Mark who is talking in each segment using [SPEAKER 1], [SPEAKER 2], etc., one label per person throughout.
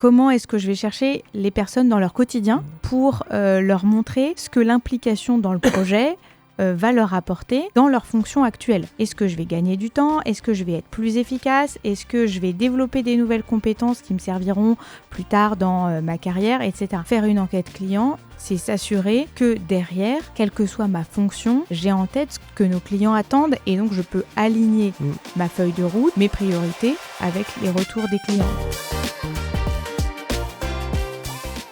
[SPEAKER 1] Comment est-ce que je vais chercher les personnes dans leur quotidien pour leur montrer ce que l'implication dans le projet va leur apporter dans leur fonction actuelle. Est-ce que je vais gagner du temps ? Est-ce que je vais être plus efficace ? Est-ce que je vais développer des nouvelles compétences qui me serviront plus tard dans ma carrière, etc. Faire une enquête client, c'est s'assurer que derrière, quelle que soit ma fonction, j'ai en tête ce que nos clients attendent et donc je peux aligner ma feuille de route, mes priorités avec les retours des clients.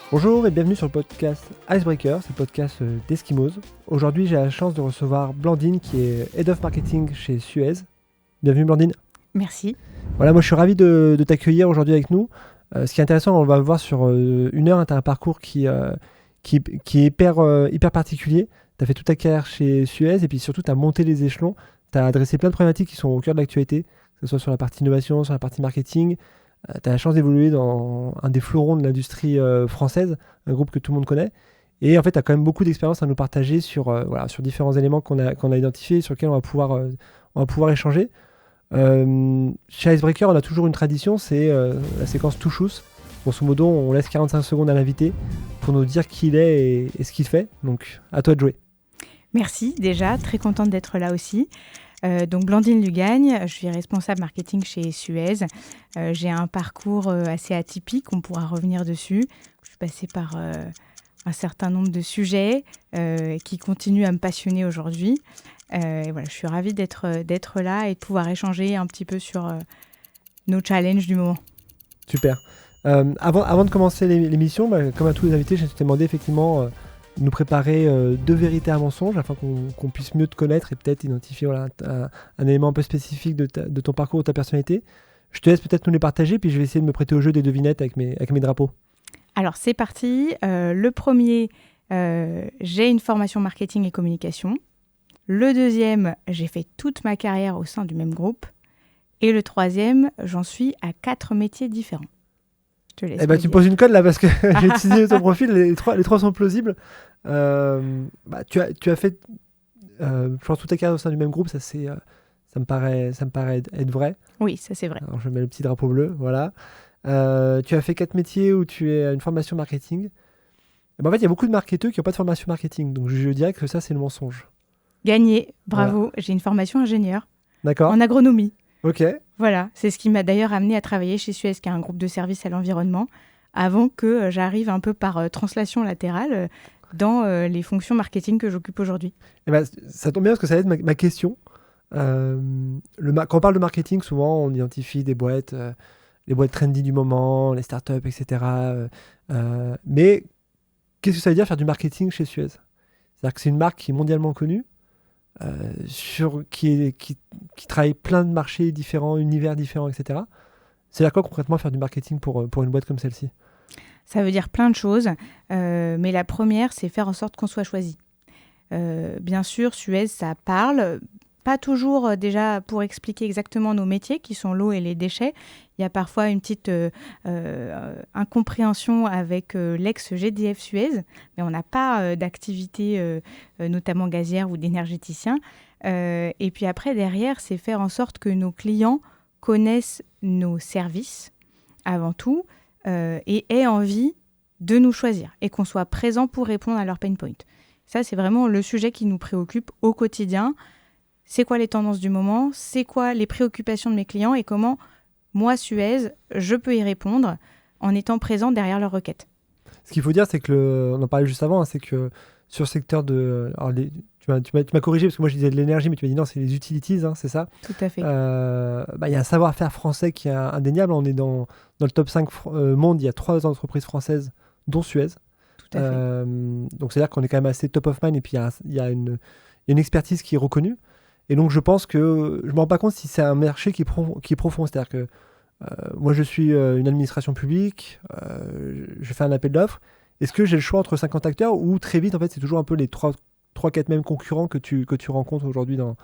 [SPEAKER 2] Bonjour et bienvenue sur le podcast Icebreaker, c'est le podcast d'Eskimos. Aujourd'hui, j'ai la chance de recevoir Blandine qui est Head of Marketing chez Suez. Bienvenue Blandine.
[SPEAKER 1] Merci.
[SPEAKER 2] Voilà, moi je suis ravi de t'accueillir aujourd'hui avec nous. Ce qui est intéressant, on va voir sur une heure, tu as un parcours qui est hyper particulier. Tu as fait toute ta carrière chez Suez et puis surtout tu as monté les échelons. Tu as adressé plein de problématiques qui sont au cœur de l'actualité, que ce soit sur la partie innovation, sur la partie marketing. Tu as la chance d'évoluer dans un des fleurons de l'industrie française, un groupe que tout le monde connaît. Et en fait, tu as quand même beaucoup d'expérience à nous partager sur différents éléments qu'on a identifiés, sur lesquels on va pouvoir échanger. Chez Icebreaker, on a toujours une tradition, c'est la séquence Touchous. Grosso modo, on laisse 45 secondes à l'invité pour nous dire qui il est et ce qu'il fait. Donc, à toi de jouer.
[SPEAKER 1] Merci déjà, très contente d'être là aussi. Donc Blandine Lugagne, je suis responsable marketing chez Suez. J'ai un parcours assez atypique, on pourra revenir dessus. Je suis passée par un certain nombre de sujets qui continuent à me passionner aujourd'hui. Et voilà, je suis ravie d'être là et de pouvoir échanger un petit peu sur nos challenges du moment.
[SPEAKER 2] Super. Avant de commencer l'émission, comme à tous les invités, je t'ai demandé effectivement nous préparer deux vérités à mensonges afin qu'on puisse mieux te connaître et peut-être identifier un élément un peu spécifique de ton parcours ou de ta personnalité. Je te laisse peut-être nous les partager, puis je vais essayer de me prêter au jeu des devinettes avec mes drapeaux.
[SPEAKER 1] Alors c'est parti. Le premier, j'ai une formation marketing et communication. Le deuxième, j'ai fait toute ma carrière au sein du même groupe. Et le troisième, j'en suis à 4 métiers différents. Tu me
[SPEAKER 2] poses une colle là parce que j'ai utilisé ton profil, les trois sont plausibles. Tu as fait, je pense, toute ta carrière au sein du même groupe, ça me paraît être vrai.
[SPEAKER 1] Oui, ça c'est vrai.
[SPEAKER 2] Alors je mets le petit drapeau bleu, voilà. Tu as fait 4 métiers où tu as une formation marketing. En fait, il y a beaucoup de marketeurs qui n'ont pas de formation marketing, donc je dirais que ça c'est le mensonge.
[SPEAKER 1] Gagné, bravo. Voilà. J'ai une formation ingénieur.
[SPEAKER 2] D'accord.
[SPEAKER 1] En agronomie.
[SPEAKER 2] Ok.
[SPEAKER 1] Voilà, c'est ce qui m'a d'ailleurs amené à travailler chez Suez, qui est un groupe de services à l'environnement, avant que j'arrive un peu par translation latérale dans les fonctions marketing que j'occupe aujourd'hui.
[SPEAKER 2] Ça tombe bien parce que ça va être ma question. Quand on parle de marketing, souvent on identifie des boîtes, les boîtes trendy du moment, les startups, etc. Mais qu'est-ce que ça veut dire faire du marketing chez Suez ? C'est-à-dire que c'est une marque qui est mondialement connue, qui travaille plein de marchés différents, univers différents, etc. C'est-à-dire quoi concrètement faire du marketing pour une boîte comme celle-ci ?
[SPEAKER 1] Ça veut dire plein de choses, mais la première, c'est faire en sorte qu'on soit choisi. Bien sûr, Suez, ça parle, pas toujours déjà pour expliquer exactement nos métiers, qui sont l'eau et les déchets. Il y a parfois une petite incompréhension avec l'ex-GDF Suez, mais on n'a pas d'activité, notamment gazière ou d'énergéticien. Et puis après, derrière, c'est faire en sorte que nos clients connaissent nos services, avant tout, et aient envie de nous choisir, et qu'on soit présent pour répondre à leurs pain points. Ça, c'est vraiment le sujet qui nous préoccupe au quotidien. C'est quoi les tendances du moment ? C'est quoi les préoccupations de mes clients ? Et comment, moi, Suez, je peux y répondre en étant présent derrière leurs requêtes.
[SPEAKER 2] Ce qu'il faut dire, c'est que, on en parlait juste avant, c'est que sur le secteur de... Alors tu m'as corrigé parce que moi je disais de l'énergie, mais tu m'as dit non, c'est les utilities, c'est ça ?
[SPEAKER 1] Tout à fait.
[SPEAKER 2] Y a un savoir-faire français qui est indéniable. On est dans le top 5 monde. Il y a 3 entreprises françaises, dont Suez.
[SPEAKER 1] Tout à fait.
[SPEAKER 2] Donc c'est-à-dire qu'on est quand même assez top of mind et puis il y a une expertise qui est reconnue. Et donc je pense que je ne me rends pas compte si c'est un marché qui est profond. C'est-à-dire que moi je suis une administration publique, je fais un appel d'offres. Est-ce que j'ai le choix entre 50 acteurs ou très vite en fait c'est toujours un peu les 3-4 mêmes concurrents que tu rencontres aujourd'hui dans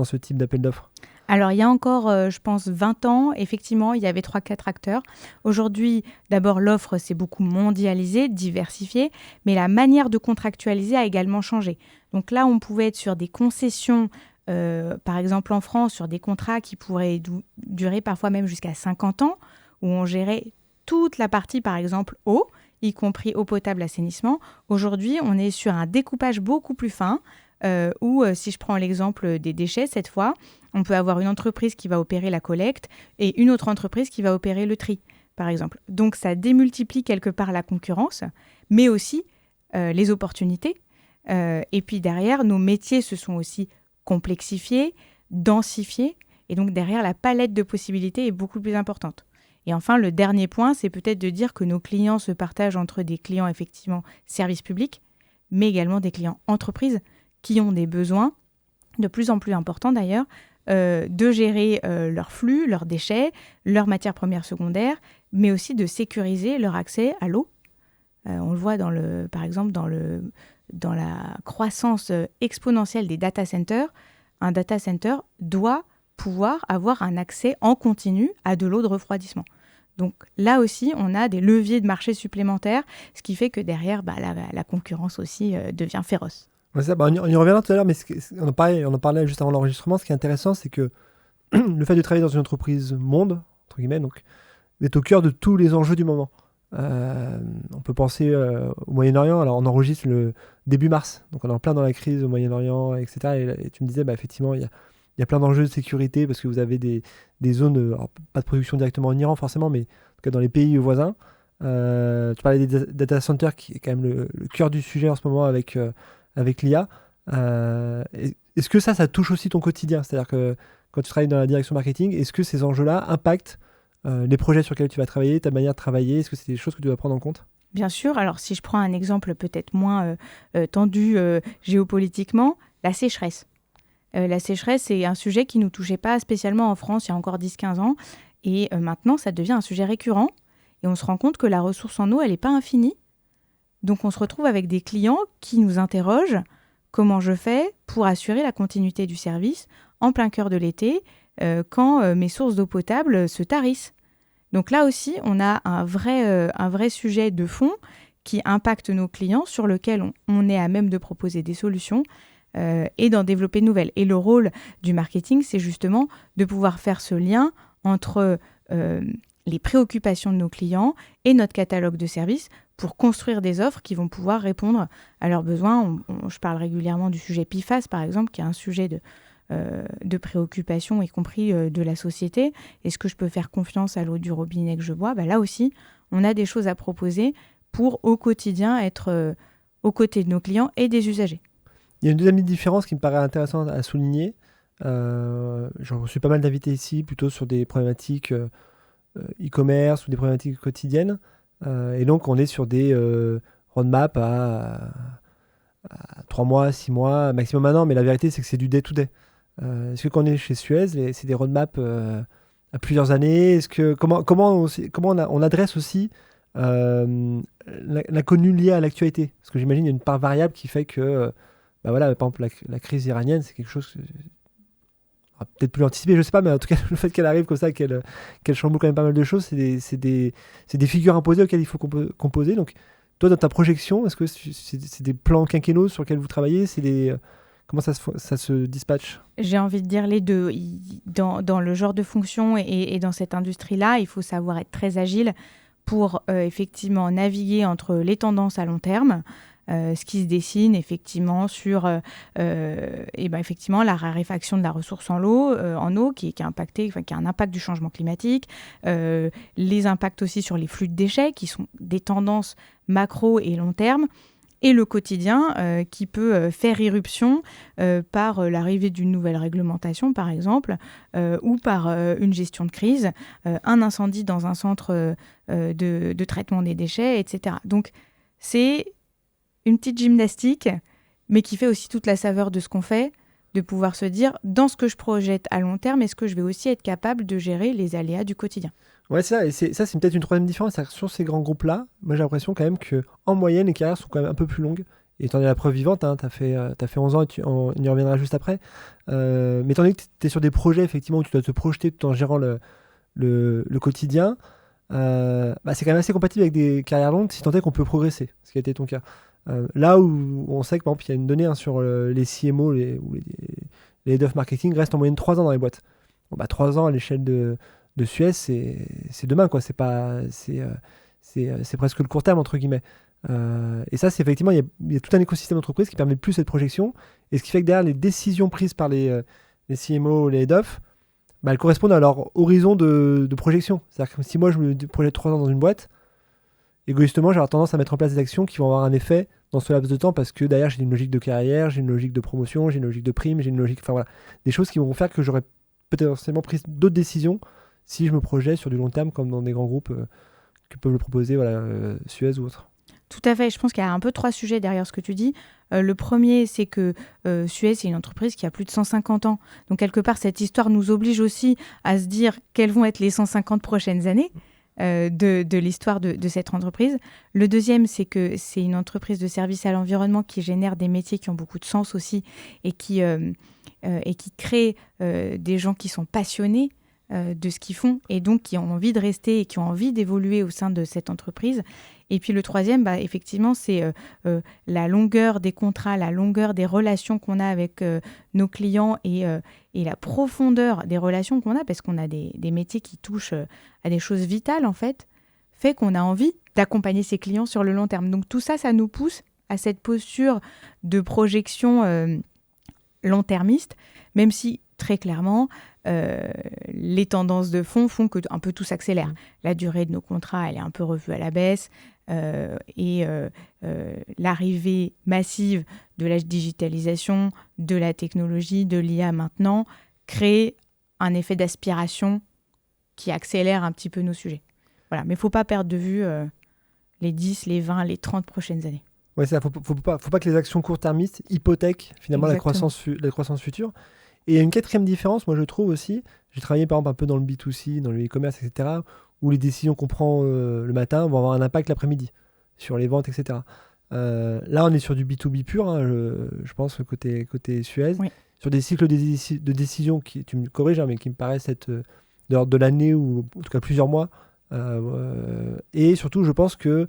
[SPEAKER 2] ce type d'appel d'offres ?
[SPEAKER 1] Alors, il y a encore, je pense, 20 ans, effectivement, il y avait 3-4 acteurs. Aujourd'hui, d'abord, l'offre s'est beaucoup mondialisée, diversifiée, mais la manière de contractualiser a également changé. Donc là, on pouvait être sur des concessions, par exemple en France, sur des contrats qui pourraient durer parfois même jusqu'à 50 ans, où on gérait toute la partie, par exemple, eau, y compris eau potable, assainissement. Aujourd'hui, on est sur un découpage beaucoup plus fin, où, si je prends l'exemple des déchets, cette fois, on peut avoir une entreprise qui va opérer la collecte et une autre entreprise qui va opérer le tri, par exemple. Donc, ça démultiplie quelque part la concurrence, mais aussi les opportunités. Et puis derrière, nos métiers se sont aussi complexifiés, densifiés, et donc derrière, la palette de possibilités est beaucoup plus importante. Et enfin, le dernier point, c'est peut-être de dire que nos clients se partagent entre des clients effectivement services publics, mais également des clients entreprises qui ont des besoins de plus en plus importants d'ailleurs, de gérer leurs flux, leurs déchets, leurs matières premières secondaires, mais aussi de sécuriser leur accès à l'eau. On le voit par exemple dans la croissance exponentielle des data centers. Un data center doit pouvoir avoir un accès en continu à de l'eau de refroidissement. Donc là aussi, on a des leviers de marché supplémentaires, ce qui fait que derrière, la concurrence aussi devient féroce.
[SPEAKER 2] Ouais, ça, on y reviendra tout à l'heure, mais on en parlait juste avant l'enregistrement. Ce qui est intéressant, c'est que le fait de travailler dans une entreprise monde, entre guillemets, donc, est au cœur de tous les enjeux du moment. On peut penser au Moyen-Orient. Alors, on enregistre le début mars, donc on est en plein dans la crise au Moyen-Orient, etc. Et tu me disais, effectivement, il y a plein d'enjeux de sécurité parce que vous avez des zones, alors, pas de production directement en Iran forcément, mais en tout cas dans les pays voisins. Tu parlais des data centers qui est quand même le cœur du sujet en ce moment avec l'IA. Est-ce que ça touche aussi ton quotidien? C'est-à-dire que quand tu travailles dans la direction marketing, est-ce que ces enjeux-là impactent les projets sur lesquels tu vas travailler, ta manière de travailler? Est-ce que c'est des choses que tu dois prendre en compte?
[SPEAKER 1] Bien sûr. Alors, si je prends un exemple peut-être moins tendu géopolitiquement, la sécheresse. La sécheresse, c'est un sujet qui ne nous touchait pas spécialement en France il y a encore 10-15 ans. Et maintenant, ça devient un sujet récurrent. Et on se rend compte que la ressource en eau, elle n'est pas infinie. Donc, on se retrouve avec des clients qui nous interrogent comment je fais pour assurer la continuité du service en plein cœur de l'été quand mes sources d'eau potable se tarissent. Donc là aussi, on a un vrai sujet de fond qui impacte nos clients, sur lequel on est à même de proposer des solutions et d'en développer de nouvelles. Et le rôle du marketing, c'est justement de pouvoir faire ce lien entre les préoccupations de nos clients et notre catalogue de services pour construire des offres qui vont pouvoir répondre à leurs besoins. Je parle régulièrement du sujet PFAS, par exemple, qui est un sujet de préoccupation, y compris de la société. Est-ce que je peux faire confiance à l'eau du robinet que je bois? Là aussi, on a des choses à proposer pour, au quotidien, être aux côtés de nos clients et des usagers.
[SPEAKER 2] Il y a une deuxième différence qui me paraît intéressante à souligner. J'ai reçu pas mal d'invités ici, plutôt sur des problématiques e-commerce ou des problématiques quotidiennes. Et donc, on est sur des roadmaps à 3 mois, 6 mois, maximum 1 an. Mais la vérité, c'est que c'est du day-to-day. Est-ce que quand on est chez Suez, c'est des roadmaps à plusieurs années? Comment on adresse aussi l'inconnu lié à l'actualité? Parce que j'imagine qu'il y a une part variable qui fait que, par exemple, la crise iranienne, c'est quelque chose peut-être plus anticipé, je sais pas, mais en tout cas, le fait qu'elle arrive comme ça, qu'elle chamboule quand même pas mal de choses, c'est des figures imposées auxquelles il faut composer. Donc, toi, dans ta projection, est-ce que c'est des plans quinquennaux sur lesquels vous travaillez? Comment ça se dispatche?
[SPEAKER 1] J'ai envie de dire les deux. Dans le genre de fonction et dans cette industrie-là, il faut savoir être très agile pour effectivement naviguer entre les tendances à long terme, ce qui se dessine effectivement sur effectivement la raréfaction de la ressource en eau qui a un impact du changement climatique, les impacts aussi sur les flux de déchets qui sont des tendances macro et long terme, et le quotidien qui peut faire irruption par l'arrivée d'une nouvelle réglementation, par exemple, ou par une gestion de crise, un incendie dans un centre de traitement des déchets, etc. Donc, c'est une petite gymnastique, mais qui fait aussi toute la saveur de ce qu'on fait, de pouvoir se dire, dans ce que je projette à long terme, est-ce que je vais aussi être capable de gérer les aléas du quotidien?
[SPEAKER 2] Ouais, c'est ça. Et c'est peut-être une troisième différence. Sur ces grands groupes-là, moi j'ai l'impression quand même qu'en moyenne, les carrières sont quand même un peu plus longues. Et tu en es la preuve vivante, hein, tu as fait 11 ans et on y reviendra juste après. Mais étant donné que tu es sur des projets effectivement où tu dois te projeter tout en gérant le quotidien, c'est quand même assez compatible avec des carrières longues si tant est qu'on peut progresser, ce qui a été ton cas. Là où on sait que par exemple il y a une donnée sur les CMO ou les head of marketing restent en moyenne 3 ans dans les boîtes. 3 ans à l'échelle de de Suez, c'est demain, quoi. C'est presque le court terme, entre guillemets. Et ça, c'est effectivement, il y a tout un écosystème d'entreprise qui permet plus cette projection. Et ce qui fait que derrière les décisions prises par les CMO, les head-off, elles correspondent à leur horizon de projection. C'est-à-dire que si moi, je me projette 3 ans dans une boîte, égoïstement, j'ai tendance à mettre en place des actions qui vont avoir un effet dans ce laps de temps parce que derrière, j'ai une logique de carrière, j'ai une logique de promotion, j'ai une logique de prime, j'ai une logique... Enfin voilà, des choses qui vont faire que j'aurais potentiellement pris d'autres décisions si je me projette sur du long terme comme dans des grands groupes que peuvent le proposer Suez ou autres.
[SPEAKER 1] Tout à fait. Je pense qu'il y a un peu 3 sujets derrière ce que tu dis. Le premier, c'est que Suez, c'est une entreprise qui a plus de 150 ans. Donc, quelque part, cette histoire nous oblige aussi à se dire quelles vont être les 150 prochaines années de l'histoire de cette entreprise. Le deuxième, c'est que c'est une entreprise de service à l'environnement qui génère des métiers qui ont beaucoup de sens aussi et qui crée des gens qui sont passionnés de ce qu'ils font et donc qui ont envie de rester et qui ont envie d'évoluer au sein de cette entreprise. Et puis le troisième, effectivement, c'est la longueur des contrats, la longueur des relations qu'on a avec nos clients et la profondeur des relations qu'on a, parce qu'on a des métiers qui touchent à des choses vitales, en fait qu'on a envie d'accompagner ses clients sur le long terme. Donc tout ça, ça nous pousse à cette posture de projection long-termiste, même si très clairement, les tendances de fond font que un peu tout s'accélère. La durée de nos contrats, elle est un peu revue à la baisse et l'arrivée massive de la digitalisation, de la technologie, de l'IA maintenant, crée un effet d'aspiration qui accélère un petit peu nos sujets. Voilà. Mais il ne faut pas perdre de vue les 10, les 20, les 30 prochaines années.
[SPEAKER 2] Ouais, faut pas que les actions court-termistes hypothèquent finalement la croissance future. Et il y a une quatrième différence, moi je trouve aussi, j'ai travaillé par exemple un peu dans le B2C, dans le e-commerce, etc., où les décisions qu'on prend le matin vont avoir un impact l'après-midi sur les ventes, etc. Là, on est sur du B2B pur, hein, je pense, côté Suez,
[SPEAKER 1] oui.
[SPEAKER 2] Sur des cycles de décision qui, tu me corriges, hein, mais qui me paraissent être de l'ordre de l'année ou en tout cas plusieurs mois. Et surtout, je pense que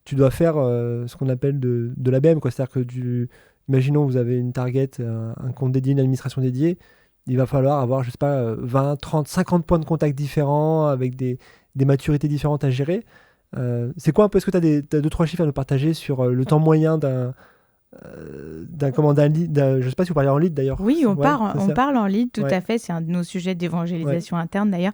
[SPEAKER 2] tu dois faire ce qu'on appelle de l'ABM, quoi. C'est-à-dire que imaginons vous avez une target, un compte dédié, une administration dédiée, il va falloir avoir, je sais pas, 20, 30, 50 points de contact différents avec des maturités différentes à gérer. C'est quoi un peu, est-ce que tu as 2-3 chiffres à nous partager sur le temps moyen d'un lead, je sais pas si vous parlez en lead d'ailleurs.
[SPEAKER 1] Oui, on parle en lead, tout à fait. C'est un de nos sujets d'évangélisation interne d'ailleurs.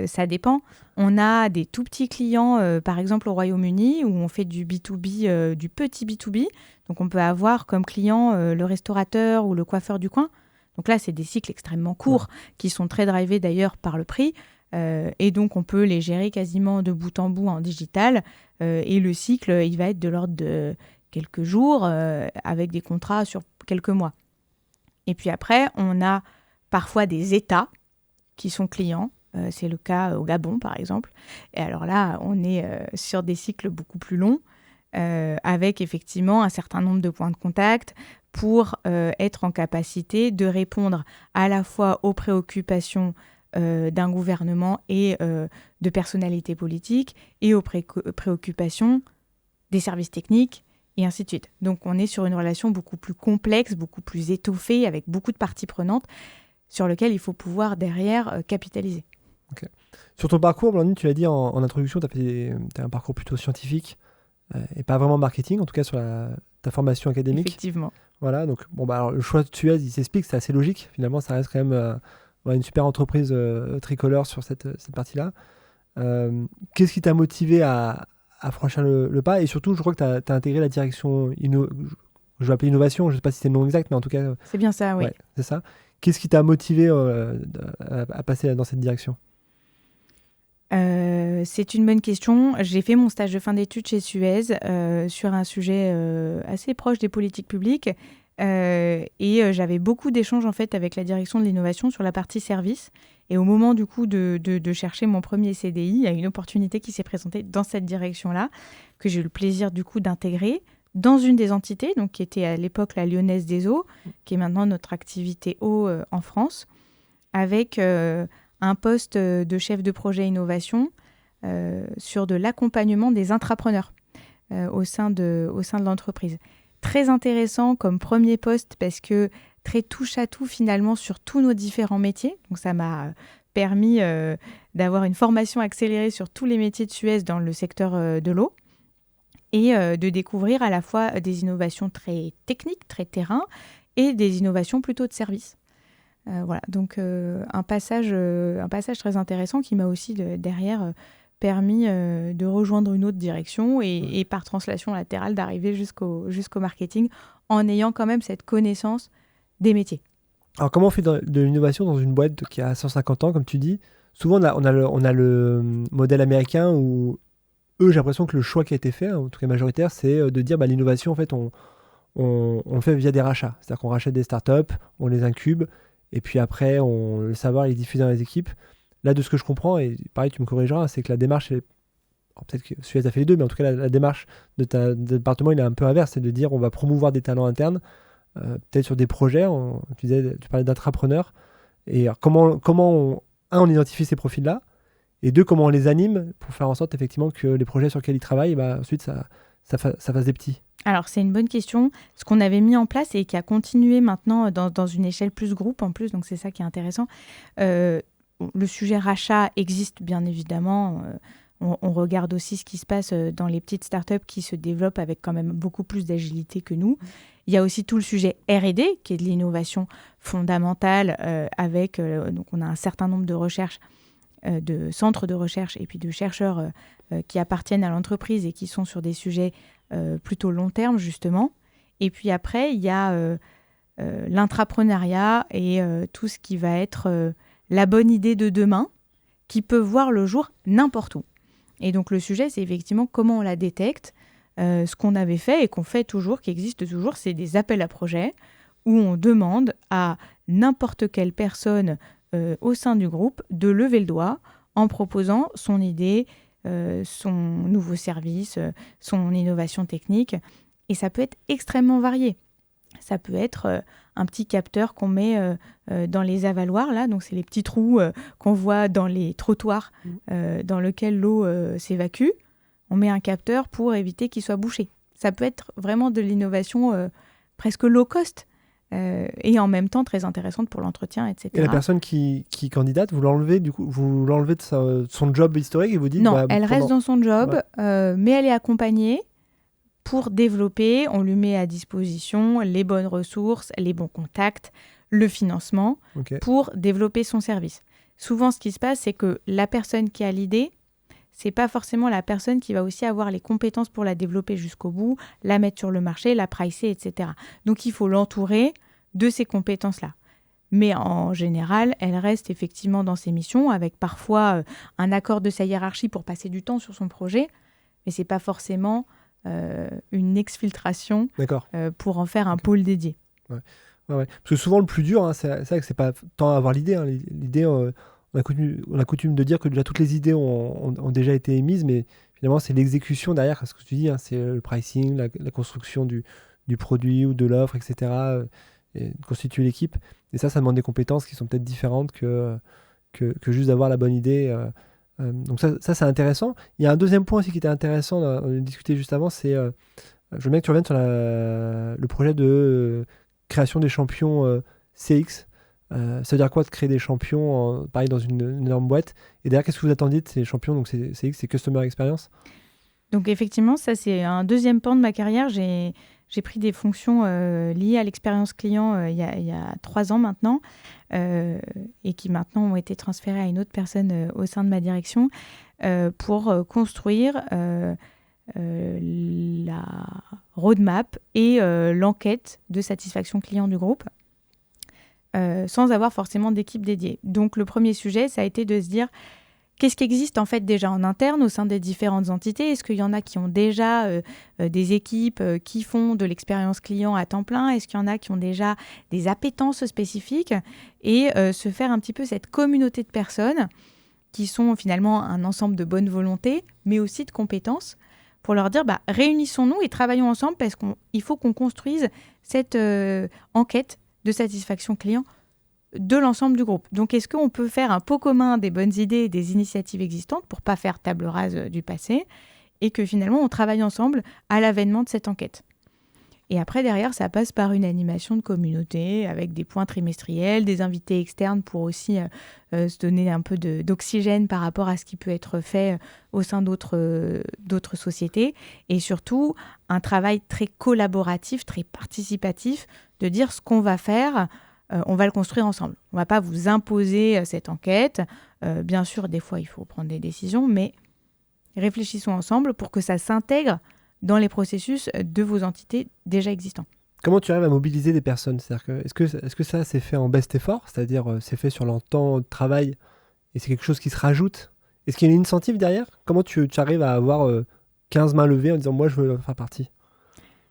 [SPEAKER 1] Ça dépend. On a des tout petits clients, par exemple au Royaume-Uni, où on fait du B2B, du petit B2B. Donc on peut avoir comme client le restaurateur ou le coiffeur du coin. Donc là, c'est des cycles extrêmement courts qui sont très drivés d'ailleurs par le prix. Et donc on peut les gérer quasiment de bout en bout en digital. Et le cycle, il va être de l'ordre de quelques jours avec des contrats sur quelques mois. Et puis après, on a parfois des États qui sont clients. C'est le cas au Gabon, par exemple. Et alors là, on est sur des cycles beaucoup plus longs, avec effectivement un certain nombre de points de contact pour être en capacité de répondre à la fois aux préoccupations d'un gouvernement et de personnalités politiques et aux préoccupations des services techniques, et ainsi de suite. Donc on est sur une relation beaucoup plus complexe, beaucoup plus étoffée, avec beaucoup de parties prenantes, sur lequel il faut pouvoir derrière capitaliser.
[SPEAKER 2] Okay. Sur ton parcours, Blandine, tu l'as dit en introduction, tu as un parcours plutôt scientifique et pas vraiment marketing, en tout cas sur ta formation académique.
[SPEAKER 1] Effectivement.
[SPEAKER 2] Voilà, donc alors, le choix de Suez, il s'explique, c'est assez logique. Finalement, ça reste quand même une super entreprise tricolore sur cette partie-là. Qu'est-ce qui t'a motivé à franchir le pas? Et surtout, je crois que tu as intégré la direction, je vais appeler innovation, je ne sais pas si c'est le nom exact, mais en tout cas...
[SPEAKER 1] C'est bien ça, oui.
[SPEAKER 2] Ouais, c'est ça. Qu'est-ce qui t'a motivé à passer dans cette direction?
[SPEAKER 1] C'est une bonne question. J'ai fait mon stage de fin d'études chez Suez sur un sujet assez proche des politiques publiques et j'avais beaucoup d'échanges en fait avec la direction de l'innovation sur la partie service. Et au moment du coup de chercher mon premier CDI, il y a une opportunité qui s'est présentée dans cette direction-là que j'ai eu le plaisir du coup d'intégrer dans une des entités, donc qui était à l'époque la Lyonnaise des Eaux, qui est maintenant notre activité eau en France, avec un poste de chef de projet innovation sur de l'accompagnement des intrapreneurs au sein de l'entreprise. Très intéressant comme premier poste parce que très touche à tout finalement sur tous nos différents métiers. Donc ça m'a permis d'avoir une formation accélérée sur tous les métiers de Suez dans le secteur de l'eau et de découvrir à la fois des innovations très techniques, très terrain, et des innovations plutôt de service. Voilà, donc un passage très intéressant qui m'a aussi derrière permis de rejoindre une autre direction et par translation latérale d'arriver jusqu'au marketing en ayant quand même cette connaissance des métiers.
[SPEAKER 2] Alors comment on fait de l'innovation dans une boîte qui a 150 ans, comme tu dis? Souvent on a le modèle américain où eux, j'ai l'impression que le choix qui a été fait, en tout cas majoritaire, c'est de dire l'innovation, en fait, on le fait via des rachats. C'est-à-dire qu'on rachète des startups, on les incube, et puis après, le savoir il est diffusé dans les équipes. Là, de ce que je comprends, et pareil, tu me corrigeras, c'est que la démarche, peut-être que Suez a fait les deux, mais en tout cas, la démarche de ton département, il est un peu inverse, c'est de dire on va promouvoir des talents internes, peut-être sur des projets, tu parlais d'intrapreneurs, et alors, comment on identifie ces profils-là, et deux, comment on les anime pour faire en sorte effectivement que les projets sur lesquels ils travaillent, ensuite ça fasse des petits.
[SPEAKER 1] Alors, c'est une bonne question. Ce qu'on avait mis en place et qui a continué maintenant dans une échelle plus groupe en plus, donc c'est ça qui est intéressant. Le sujet rachat existe bien évidemment. On regarde aussi ce qui se passe dans les petites startups qui se développent avec quand même beaucoup plus d'agilité que nous. Il y a aussi tout le sujet R&D qui est de l'innovation fondamentale avec, donc on a un certain nombre de recherches, de centres de recherche et puis de chercheurs qui appartiennent à l'entreprise et qui sont sur des sujets plutôt long terme justement. Et puis après, il y a l'intrapreneuriat et tout ce qui va être la bonne idée de demain qui peut voir le jour n'importe où. Et donc le sujet, c'est effectivement comment on la détecte. Ce qu'on avait fait et qu'on fait toujours, qui existe toujours, c'est des appels à projets où on demande à n'importe quelle personne au sein du groupe de lever le doigt en proposant son idée, son nouveau service, son innovation technique. Et ça peut être extrêmement varié. Ça peut être un petit capteur qu'on met dans les avaloirs, là, donc c'est les petits trous qu'on voit dans les trottoirs dans lesquels l'eau s'évacue. On met un capteur pour éviter qu'il soit bouché. Ça peut être vraiment de l'innovation presque low cost et en même temps très intéressante pour l'entretien, etc.
[SPEAKER 2] Et la personne qui candidate, vous l'enlevez de son job historique et vous dites...
[SPEAKER 1] Non, elle reste dans son job, mais elle est accompagnée pour développer. On lui met à disposition les bonnes ressources, les bons contacts, le financement pour développer son service. Souvent, ce qui se passe, c'est que la personne qui a l'idée, c'est pas forcément la personne qui va aussi avoir les compétences pour la développer jusqu'au bout, la mettre sur le marché, la pricer, etc. Donc, il faut l'entourer de ces compétences-là. Mais en général, elle reste effectivement dans ses missions avec parfois un accord de sa hiérarchie pour passer du temps sur son projet, mais c'est pas forcément une exfiltration pour en faire un pôle dédié.
[SPEAKER 2] Ouais. Parce que souvent, le plus dur, c'est vrai que c'est pas tant avoir l'idée. L'idée, on a coutume de dire que déjà toutes les idées ont déjà été émises, mais finalement, c'est l'exécution derrière, ce que tu dis, c'est le pricing, la construction du produit ou de l'offre, etc., et constituer l'équipe. Et ça demande des compétences qui sont peut-être différentes que juste d'avoir la bonne idée. Donc ça, c'est intéressant. Il y a un deuxième point aussi qui était intéressant, on a discuté juste avant, c'est, je veux bien que tu reviennes sur le projet de création des champions CX. Ça veut dire quoi de créer des champions, pareil, dans une énorme boîte? Et d'ailleurs, qu'est-ce que vous attendiez de ces champions? Donc CX, c'est Customer Experience.
[SPEAKER 1] Donc effectivement, ça c'est un deuxième pan de ma carrière. J'ai pris des fonctions liées à l'expérience client il y a 3 ans maintenant et qui maintenant ont été transférées à une autre personne au sein de ma direction pour construire la roadmap et l'enquête de satisfaction client du groupe sans avoir forcément d'équipe dédiée. Donc le premier sujet, ça a été de se dire qu'est-ce qui existe en fait déjà en interne au sein des différentes entités? Est-ce qu'il y en a qui ont déjà des équipes qui font de l'expérience client à temps plein? Est-ce qu'il y en a qui ont déjà des appétences spécifiques? Et se faire un petit peu cette communauté de personnes qui sont finalement un ensemble de bonne volonté, mais aussi de compétences, pour leur dire réunissons-nous et travaillons ensemble parce qu'il faut qu'on construise cette enquête de satisfaction client de l'ensemble du groupe. Donc, est-ce qu'on peut faire un pot commun des bonnes idées et des initiatives existantes pour ne pas faire table rase du passé et que finalement, on travaille ensemble à l'avènement de cette enquête? Et après, derrière, ça passe par une animation de communauté avec des points trimestriels, des invités externes pour aussi se donner un peu d'oxygène par rapport à ce qui peut être fait au sein d'autres sociétés. Et surtout, un travail très collaboratif, très participatif, de dire ce qu'on va faire, on va le construire ensemble. On ne va pas vous imposer cette enquête. Bien sûr, des fois, il faut prendre des décisions, mais réfléchissons ensemble pour que ça s'intègre dans les processus de vos entités déjà existants.
[SPEAKER 2] Comment tu arrives à mobiliser des personnes? C'est-à-dire que, est-ce que ça, c'est fait en best effort? C'est-à-dire, c'est fait sur leur temps de travail et c'est quelque chose qui se rajoute? Est-ce qu'il y a une incentive derrière? Comment tu arrives à avoir 15 mains levées en disant « moi, je veux faire partie » ?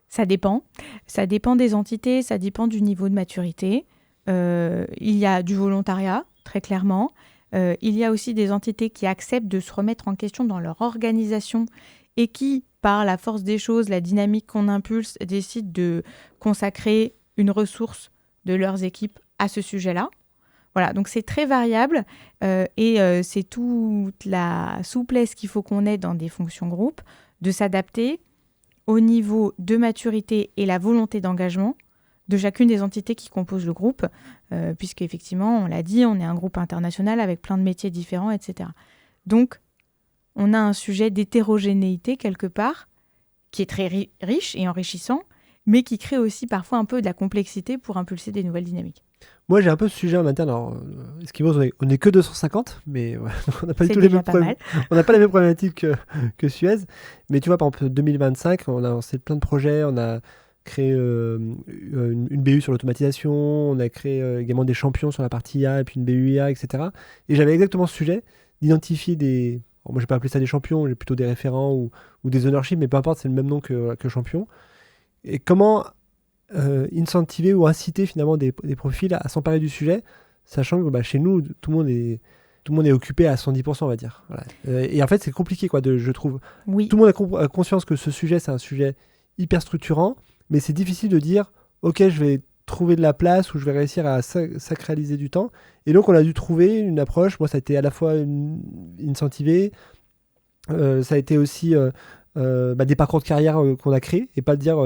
[SPEAKER 1] Ça dépend. Ça dépend des entités, ça dépend du niveau de maturité. Il y a du volontariat, très clairement. Il y a aussi des entités qui acceptent de se remettre en question dans leur organisation et qui, par la force des choses, la dynamique qu'on impulse, décident de consacrer une ressource de leurs équipes à ce sujet-là. Voilà, donc c'est très variable et c'est toute la souplesse qu'il faut qu'on ait dans des fonctions groupes, de s'adapter au niveau de maturité et la volonté d'engagement de chacune des entités qui composent le groupe, puisqu'effectivement, on l'a dit, on est un groupe international avec plein de métiers différents, etc. Donc, on a un sujet d'hétérogénéité quelque part, qui est très riche et enrichissant, mais qui crée aussi parfois un peu de la complexité pour impulser des nouvelles dynamiques.
[SPEAKER 2] Moi, j'ai un peu ce sujet en interne. Alors, Eskimos, on n'est que 250, mais ouais, on n'a pas du tout les mêmes problèmes. On n'a pas les mêmes problématiques que Suez. Mais tu vois, par exemple, 2025, on a lancé plein de projets. On a créé une BU sur l'automatisation. On a créé également des champions sur la partie IA et puis une BU IA, etc. Et j'avais exactement ce sujet d'identifier des... Alors, moi, je ne vais pas appeler ça des champions, j'ai plutôt des référents ou des ownerships, mais peu importe, c'est le même nom que champion. Et comment incentiver ou inciter finalement des profils à s'emparer du sujet, sachant que chez nous, tout le monde est occupé à 110%, on va dire. Voilà. Et en fait, c'est compliqué, je trouve.
[SPEAKER 1] Oui.
[SPEAKER 2] Tout le monde a conscience que ce sujet, c'est un sujet hyper structurant, mais c'est difficile de dire, OK, je vais trouver de la place ou je vais réussir à sacraliser du temps. Et donc, on a dû trouver une approche. Moi, ça a été à la fois incentivé, ça a été aussi des parcours de carrière qu'on a créés, et pas de dire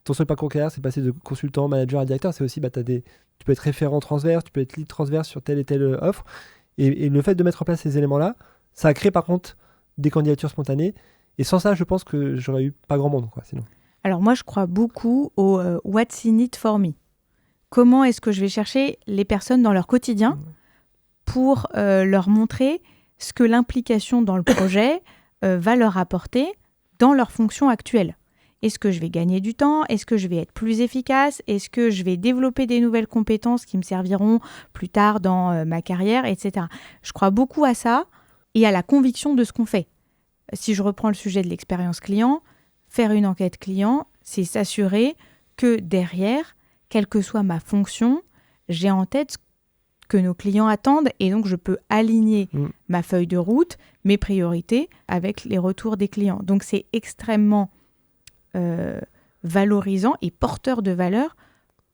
[SPEAKER 2] ton seul parcours de carrière, c'est passer de consultant, manager à directeur. C'est aussi, tu peux être référent transverse, tu peux être lead transverse sur telle et telle offre. Et le fait de mettre en place ces éléments-là, ça a créé par contre des candidatures spontanées. Et sans ça, je pense que j'aurais eu pas grand monde, sinon.
[SPEAKER 1] Alors moi, je crois beaucoup au what's in it for me. Comment est-ce que je vais chercher les personnes dans leur quotidien pour leur montrer ce que l'implication dans le projet va leur apporter dans leur fonction actuelle. Est-ce que je vais gagner du temps? Est-ce que je vais être plus efficace? Est-ce que je vais développer des nouvelles compétences qui me serviront plus tard dans ma carrière, etc. Je crois beaucoup à ça et à la conviction de ce qu'on fait. Si je reprends le sujet de l'expérience client, faire une enquête client, c'est s'assurer que derrière, quelle que soit ma fonction, j'ai en tête ce que nos clients attendent et donc je peux aligner ma feuille de route, mes priorités avec les retours des clients. Donc c'est extrêmement valorisant et porteur de valeur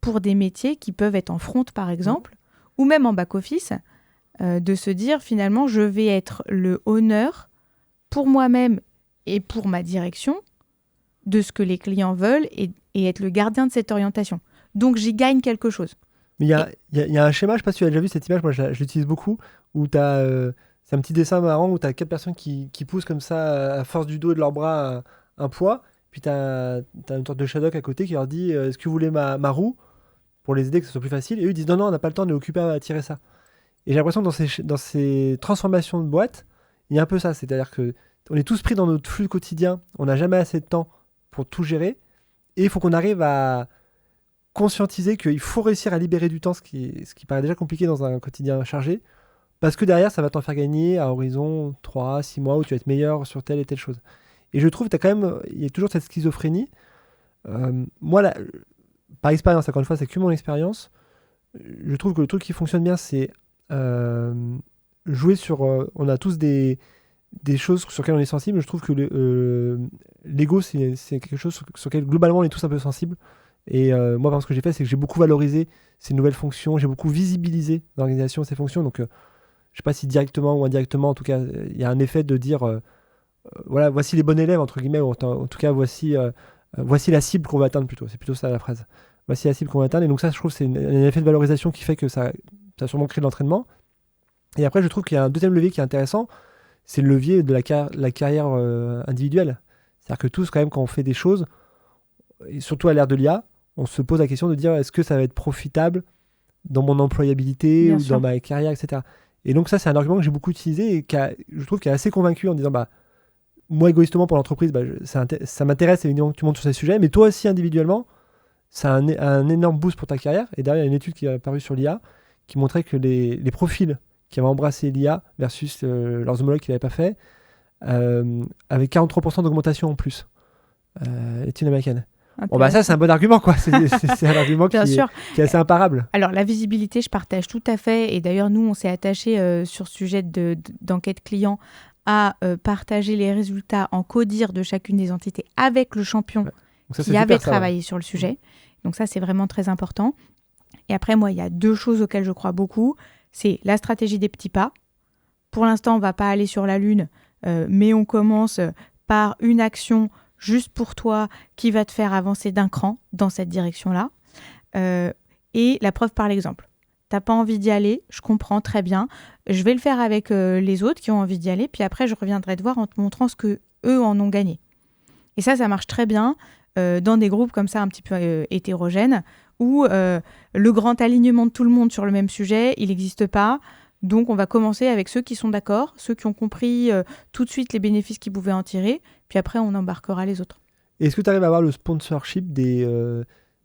[SPEAKER 1] pour des métiers qui peuvent être en front par exemple, ou même en back-office, de se dire finalement je vais être le honneur pour moi-même et pour ma direction de ce que les clients veulent et être le gardien de cette orientation. Donc j'y gagne quelque chose.
[SPEAKER 2] Mais il y a un schéma, je ne sais pas si tu as déjà vu cette image, moi je l'utilise beaucoup, où c'est un petit dessin marrant où tu as 4 personnes qui poussent comme ça à force du dos et de leurs bras un poids. Puis tu as une sorte de Shadok à côté qui leur dit est-ce que vous voulez ma roue pour les aider que ce soit plus facile? Et eux ils disent non, on n'a pas le temps, on est occupé à tirer ça. Et j'ai l'impression que dans ces transformations de boîte, il y a un peu ça. C'est-à-dire qu'on est tous pris dans notre flux quotidien, on n'a jamais assez de temps pour tout gérer. Et il faut qu'on arrive à conscientiser qu'il faut réussir à libérer du temps, ce qui paraît déjà compliqué dans un quotidien chargé. Parce que derrière, ça va t'en faire gagner à horizon 3-6 mois où tu vas être meilleur sur telle et telle chose. Et je trouve il y a toujours cette schizophrénie. Moi, par expérience, encore une fois, c'est que mon expérience. Je trouve que le truc qui fonctionne bien, c'est jouer sur... on a tous des choses sur lesquelles on est sensible. Je trouve que l'ego, c'est quelque chose sur lequel globalement on est tous un peu sensibles. Et moi, par exemple, ce que j'ai fait, c'est que j'ai beaucoup valorisé ces nouvelles fonctions. J'ai beaucoup visibilisé l'organisation, ces fonctions. Donc, je ne sais pas si directement ou indirectement, en tout cas, il y a un effet de dire... voilà, voici les bons élèves, entre guillemets, ou en tout cas, voici voici la cible qu'on va atteindre plutôt. C'est plutôt ça la phrase. Voici la cible qu'on va atteindre. Et donc ça, je trouve, c'est un effet de valorisation qui fait que ça a sûrement créé de l'entraînement. Et après, je trouve qu'il y a un deuxième levier qui est intéressant, c'est le levier de la carrière individuelle. C'est-à-dire que tous, quand même, quand on fait des choses, et surtout à l'ère de l'IA, on se pose la question de dire est-ce que ça va être profitable dans mon employabilité
[SPEAKER 1] Bien
[SPEAKER 2] ou
[SPEAKER 1] sûr.
[SPEAKER 2] dans ma carrière, etc. Et donc ça, c'est un argument que j'ai beaucoup utilisé et je trouve qu'il est assez convaincu en disant moi, égoïstement, pour l'entreprise, ça m'intéresse évidemment que tu montes sur ces sujets, mais toi aussi, individuellement, ça a un énorme boost pour ta carrière. Et derrière, il y a une étude qui est apparue sur l'IA qui montrait que les profils qui avaient embrassé l'IA versus leurs homologues qui ne l'avaient pas fait avaient 43% d'augmentation en plus. Étude américaine. Bon, ça, c'est un bon argument, quoi. C'est un argument qui est assez imparable.
[SPEAKER 1] Alors, la visibilité, je partage tout à fait. Et d'ailleurs, nous, on s'est attaché sur ce sujet d'enquête client à partager les résultats en codir de chacune des entités avec le champion qui avait travaillé sur le sujet. Donc ça, c'est vraiment très important. Et après, moi, il y a 2 choses auxquelles je crois beaucoup. C'est la stratégie des petits pas. Pour l'instant, on ne va pas aller sur la Lune, mais on commence par une action juste pour toi qui va te faire avancer d'un cran dans cette direction-là. Et la preuve par l'exemple. T'as pas envie d'y aller, je comprends très bien. Je vais le faire avec les autres qui ont envie d'y aller, puis après je reviendrai te voir en te montrant ce que eux en ont gagné. Et ça marche très bien dans des groupes comme ça un petit peu hétérogènes, où le grand alignement de tout le monde sur le même sujet, il n'existe pas. Donc on va commencer avec ceux qui sont d'accord, ceux qui ont compris tout de suite les bénéfices qu'ils pouvaient en tirer, puis après on embarquera les autres.
[SPEAKER 2] Est-ce que tu arrives à avoir le sponsorship des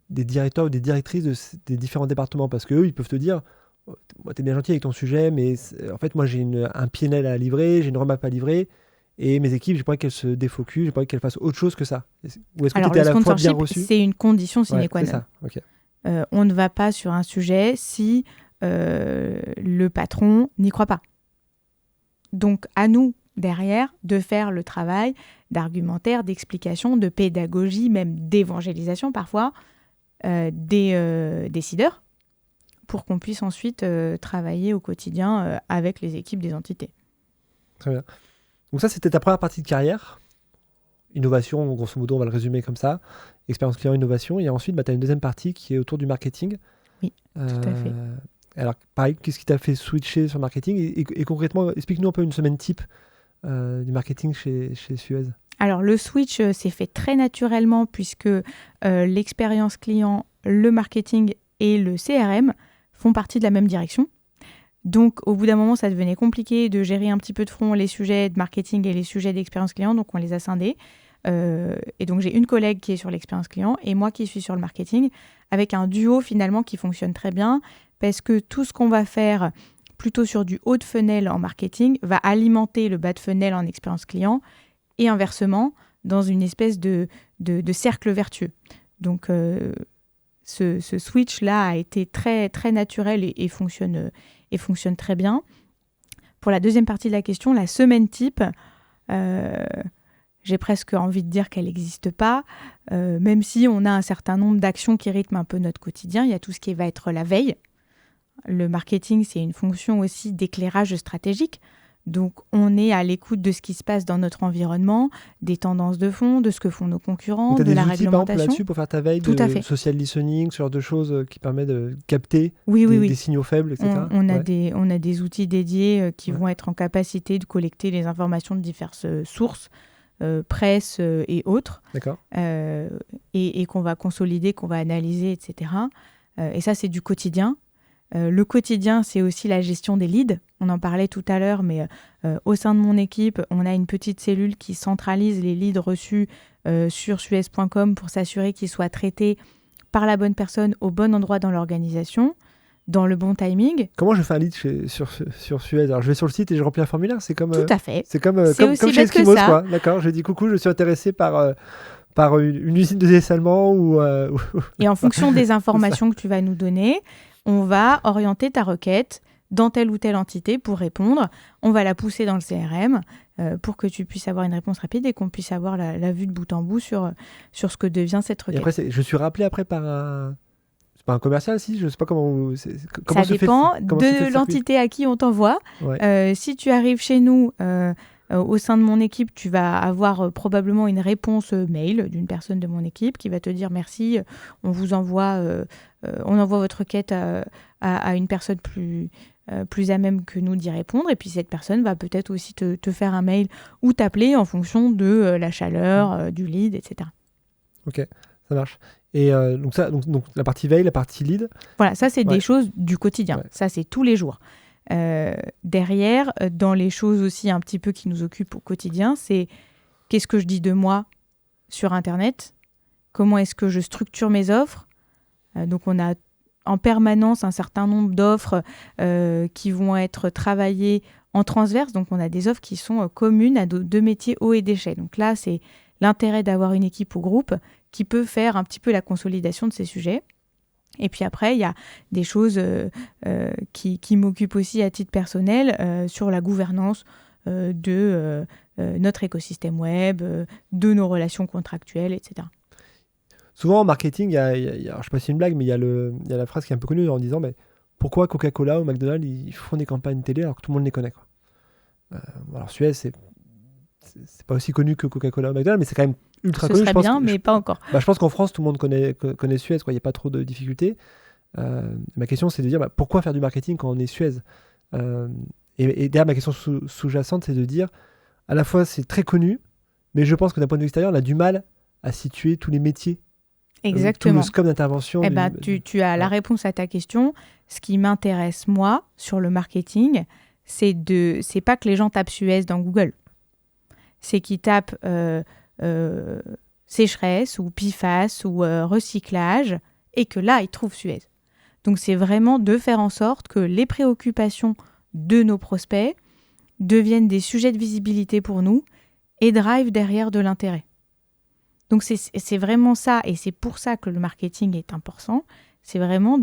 [SPEAKER 2] directeurs ou des directrices des différents départements? Parce qu'eux, ils peuvent te dire tu es bien gentil avec ton sujet, mais en fait, moi, j'ai un PNL à livrer, j'ai une roadmap à livrer, et mes équipes, j'ai pas envie qu'elles se défocusent, j'ai pas envie qu'elles fassent autre chose que ça. Ou est-ce que tu étais à la fois bien reçu?
[SPEAKER 1] C'est une condition sine qua non.
[SPEAKER 2] C'est ça, ok.
[SPEAKER 1] On ne va pas sur un sujet si le patron n'y croit pas. Donc, à nous, derrière, de faire le travail d'argumentaire, d'explication, de pédagogie, même d'évangélisation parfois, des décideurs, pour qu'on puisse ensuite travailler au quotidien avec les équipes des entités.
[SPEAKER 2] Très bien. Donc ça, c'était ta première partie de carrière. Innovation, grosso modo, on va le résumer comme ça. Expérience client, innovation. Et ensuite, tu as une deuxième partie qui est autour du marketing.
[SPEAKER 1] Oui, tout à fait.
[SPEAKER 2] Alors, pareil, qu'est-ce qui t'a fait switcher sur le marketing et concrètement, explique-nous un peu une semaine type du marketing chez Suez.
[SPEAKER 1] Alors, le switch s'est fait très naturellement puisque l'expérience client, le marketing et le CRM font partie de la même direction. Donc, au bout d'un moment, ça devenait compliqué de gérer un petit peu de front les sujets de marketing et les sujets d'expérience client. Donc, on les a scindés. Et donc, j'ai une collègue qui est sur l'expérience client et moi qui suis sur le marketing, avec un duo finalement qui fonctionne très bien parce que tout ce qu'on va faire plutôt sur du haut de funnel en marketing va alimenter le bas de funnel en expérience client et inversement dans une espèce de cercle vertueux. Donc, ce switch-là a été très, très naturel et fonctionne très bien. Pour la deuxième partie de la question, la semaine type, j'ai presque envie de dire qu'elle n'existe pas, même si on a un certain nombre d'actions qui rythment un peu notre quotidien. Il y a tout ce qui va être la veille. Le marketing, c'est une fonction aussi d'éclairage stratégique. Donc, on est à l'écoute de ce qui se passe dans notre environnement, des tendances de fond, de ce que font nos concurrents, de la réglementation. Tu as des outils, par exemple,
[SPEAKER 2] là-dessus pour faire ta veille de social listening, ce genre de choses qui permettent de capter des signaux faibles, etc.
[SPEAKER 1] On a des outils dédiés qui vont être en capacité de collecter les informations de diverses sources, presse et autres.
[SPEAKER 2] D'accord.
[SPEAKER 1] Et qu'on va consolider, qu'on va analyser, etc. Et ça, c'est du quotidien. Le quotidien, c'est aussi la gestion des leads. On en parlait tout à l'heure, mais au sein de mon équipe, on a une petite cellule qui centralise les leads reçus sur Suez.com pour s'assurer qu'ils soient traités par la bonne personne au bon endroit dans l'organisation, dans le bon timing.
[SPEAKER 2] Comment je fais un lead sur Suez? Alors, je vais sur le site et je remplis un formulaire. C'est comme,
[SPEAKER 1] tout à fait.
[SPEAKER 2] C'est comme chez Eskimos, quoi. D'accord. Je dis coucou, je suis intéressé par une usine de dessalement ou...
[SPEAKER 1] Et en fonction des informations que tu vas nous donner, on va orienter ta requête dans telle ou telle entité pour répondre. On va la pousser dans le CRM pour que tu puisses avoir une réponse rapide et qu'on puisse avoir la vue de bout en bout sur ce que devient cette requête.
[SPEAKER 2] Et après, je suis rappelé après par un... C'est pas un commercial, si? Je sais pas comment...
[SPEAKER 1] Ça dépend de l'entité à qui on t'envoie. Si tu arrives chez nous au sein de mon équipe, tu vas avoir probablement une réponse mail d'une personne de mon équipe qui va te dire merci, on envoie votre requête à une personne plus à même que nous d'y répondre. Et puis cette personne va peut-être aussi te faire un mail ou t'appeler en fonction de la chaleur, du lead, etc.
[SPEAKER 2] Ok, ça marche. Et donc la partie veille, la partie lead.
[SPEAKER 1] Voilà, ça c'est des choses du quotidien. Ouais. Ça c'est tous les jours. Derrière, dans les choses aussi un petit peu qui nous occupent au quotidien, c'est qu'est-ce que je dis de moi sur Internet, comment est-ce que je structure mes offres. Donc on a en permanence un certain nombre d'offres qui vont être travaillées en transverse. Donc on a des offres qui sont communes à deux métiers hauts et déchets. Donc là, c'est l'intérêt d'avoir une équipe ou groupe qui peut faire un petit peu la consolidation de ces sujets. Et puis après, il y a des choses qui m'occupent aussi à titre personnel sur la gouvernance de notre écosystème web, de nos relations contractuelles, etc.
[SPEAKER 2] Souvent en marketing, alors, je ne sais pas si c'est une blague, mais il y a la phrase qui est un peu connue en disant mais pourquoi Coca-Cola ou McDonald's ils font des campagnes télé alors que tout le monde les connaît, quoi. Alors Suez, c'est pas aussi connu que Coca-Cola ou McDonald's, mais c'est quand même ultra connu.
[SPEAKER 1] Ce serait bien, mais pas encore.
[SPEAKER 2] Je pense qu'en France, tout le monde connaît Suez, quoi. Il n'y a pas trop de difficultés. Ma question, c'est de dire pourquoi faire du marketing quand on est Suez et derrière, ma question sous-jacente, c'est de dire à la fois c'est très connu, mais je pense que d'un point de vue extérieur, on a du mal à situer tous les métiers.
[SPEAKER 1] Exactement.
[SPEAKER 2] Tout le scope d'intervention.
[SPEAKER 1] Tu as la réponse à ta question. Ce qui m'intéresse, moi, sur le marketing, c'est pas que les gens tapent Suez dans Google. C'est qu'ils tapent sécheresse ou PFAS ou recyclage et que là, ils trouvent Suez. Donc, c'est vraiment de faire en sorte que les préoccupations de nos prospects deviennent des sujets de visibilité pour nous et drive derrière de l'intérêt. Donc, c'est vraiment ça, et c'est pour ça que le marketing est important. C'est vraiment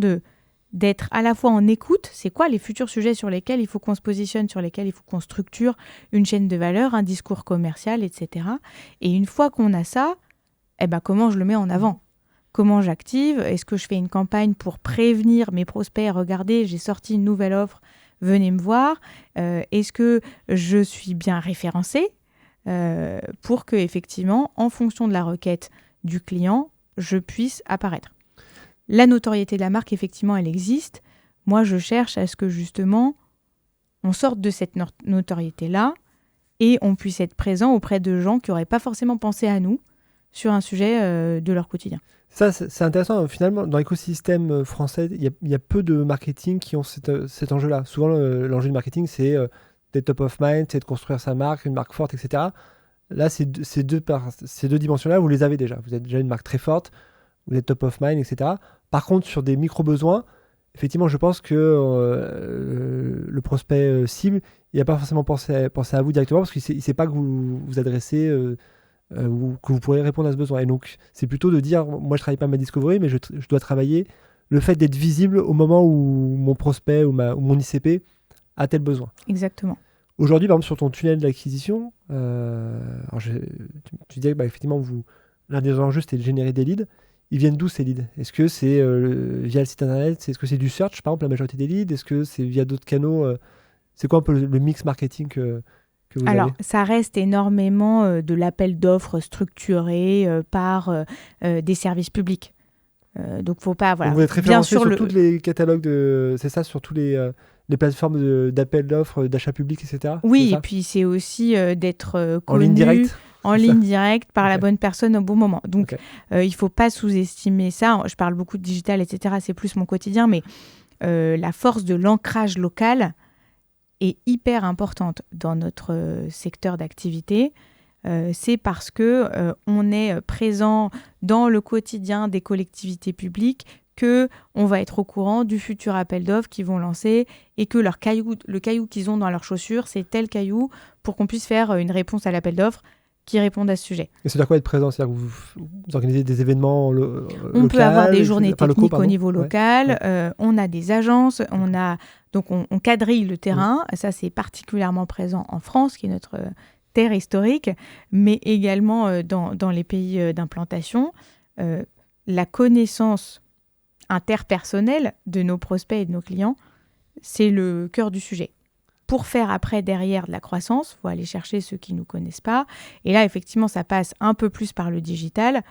[SPEAKER 1] d'être à la fois en écoute, c'est quoi les futurs sujets sur lesquels il faut qu'on se positionne, sur lesquels il faut qu'on structure une chaîne de valeur, un discours commercial, etc. Et une fois qu'on a ça, comment je le mets en avant ? Comment j'active ? Est-ce que je fais une campagne pour prévenir mes prospects ? Regardez, j'ai sorti une nouvelle offre, venez me voir. Est-ce que je suis bien référencée ? Pour que, effectivement, en fonction de la requête du client, je puisse apparaître. La notoriété de la marque, effectivement, elle existe. Moi, je cherche à ce que, justement, on sorte de cette notoriété-là et on puisse être présent auprès de gens qui n'auraient pas forcément pensé à nous sur un sujet de leur quotidien.
[SPEAKER 2] Ça, c'est intéressant. Finalement, dans l'écosystème français, il y a peu de marketing qui ont cet enjeu-là. Souvent, l'enjeu du marketing, c'est d'être top of mind, c'est de construire sa marque, une marque forte, etc. Là, ces deux dimensions-là, vous les avez déjà. Vous êtes déjà une marque très forte, vous êtes top of mind, etc. Par contre, sur des micro-besoins, effectivement, je pense que le prospect cible, il n'a pas forcément pensé à vous directement parce qu'il ne sait pas que vous vous adressez ou que vous pourrez répondre à ce besoin. Et donc, c'est plutôt de dire, moi, je ne travaille pas ma discovery, mais je dois travailler le fait d'être visible au moment où mon prospect ou mon ICP a tel besoin.
[SPEAKER 1] Exactement.
[SPEAKER 2] Aujourd'hui, par exemple, sur ton tunnel d'acquisition, tu disais que effectivement, l'un des enjeux, c'était de générer des leads. Ils viennent d'où ces leads ? Est-ce que c'est via le site internet ? Est-ce que c'est du search, par exemple, la majorité des leads ? Est-ce que c'est via d'autres canaux ? C'est quoi un peu le mix marketing que vous avez ?
[SPEAKER 1] Alors, ça reste énormément de l'appel d'offres structuré par des services publics. Donc, faut pas... Voilà.
[SPEAKER 2] Donc vous êtes référencé sur tous les catalogues c'est ça, sur tous les plateformes d'appel d'offres, d'achat public, etc.
[SPEAKER 1] Oui, et puis c'est aussi d'être connu
[SPEAKER 2] en ligne
[SPEAKER 1] directe par la bonne personne au bon moment. Donc, il ne faut pas sous-estimer ça. Je parle beaucoup de digital, etc. C'est plus mon quotidien, mais la force de l'ancrage local est hyper importante dans notre secteur d'activité. C'est parce qu'on est présent dans le quotidien des collectivités publiques qu'on va être au courant du futur appel d'offres qu'ils vont lancer et que le caillou qu'ils ont dans leur chaussure, c'est tel caillou pour qu'on puisse faire une réponse à l'appel d'offres qui répondent à ce sujet.
[SPEAKER 2] Et c'est-à-dire quoi être présent ? C'est-à-dire que vous organisez des événements locaux ?
[SPEAKER 1] On peut avoir des journées techniques au niveau local, on a des agences, on quadrille le terrain, ça c'est particulièrement présent en France, qui est notre terre historique, mais également dans les pays d'implantation. La connaissance interpersonnelle de nos prospects et de nos clients, c'est le cœur du sujet. pour faire après, derrière, de la croissance, il faut aller chercher ceux qui ne nous connaissent pas. Et là, effectivement, ça passe un peu plus par le digital.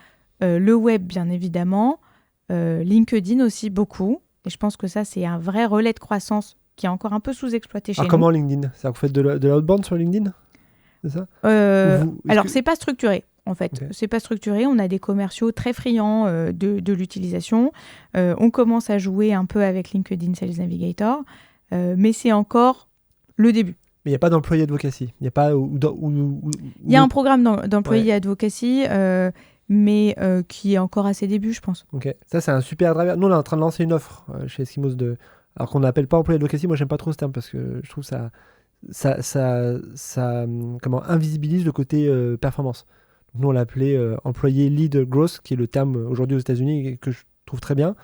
[SPEAKER 1] Le web, bien évidemment. LinkedIn aussi, beaucoup. Et je pense que ça, c'est un vrai relais de croissance qui est encore un peu sous-exploité chez nous.
[SPEAKER 2] Comment LinkedIn ? C'est-à-dire que vous faites de l'outbound sur LinkedIn ? C'est ça ?
[SPEAKER 1] C'est pas structuré. En fait, c'est pas structuré. On a des commerciaux très friands de l'utilisation. On commence à jouer un peu avec LinkedIn Sales Navigator, mais c'est encore le début.
[SPEAKER 2] Mais il n'y a pas d'employé advocacy. Il y a pas
[SPEAKER 1] il y a un programme d'employé advocacy, mais qui est encore à ses débuts, je pense.
[SPEAKER 2] Ok, ça c'est un super driver. Nous, on est en train de lancer une offre chez Eskimos alors qu'on n'appelle pas employé advocacy. Moi, j'aime pas trop ce terme parce que je trouve ça invisibilise le côté performance. Donc, nous, on l'appelait employé lead growth, qui est le terme aujourd'hui aux États-Unis et que je trouve très bien.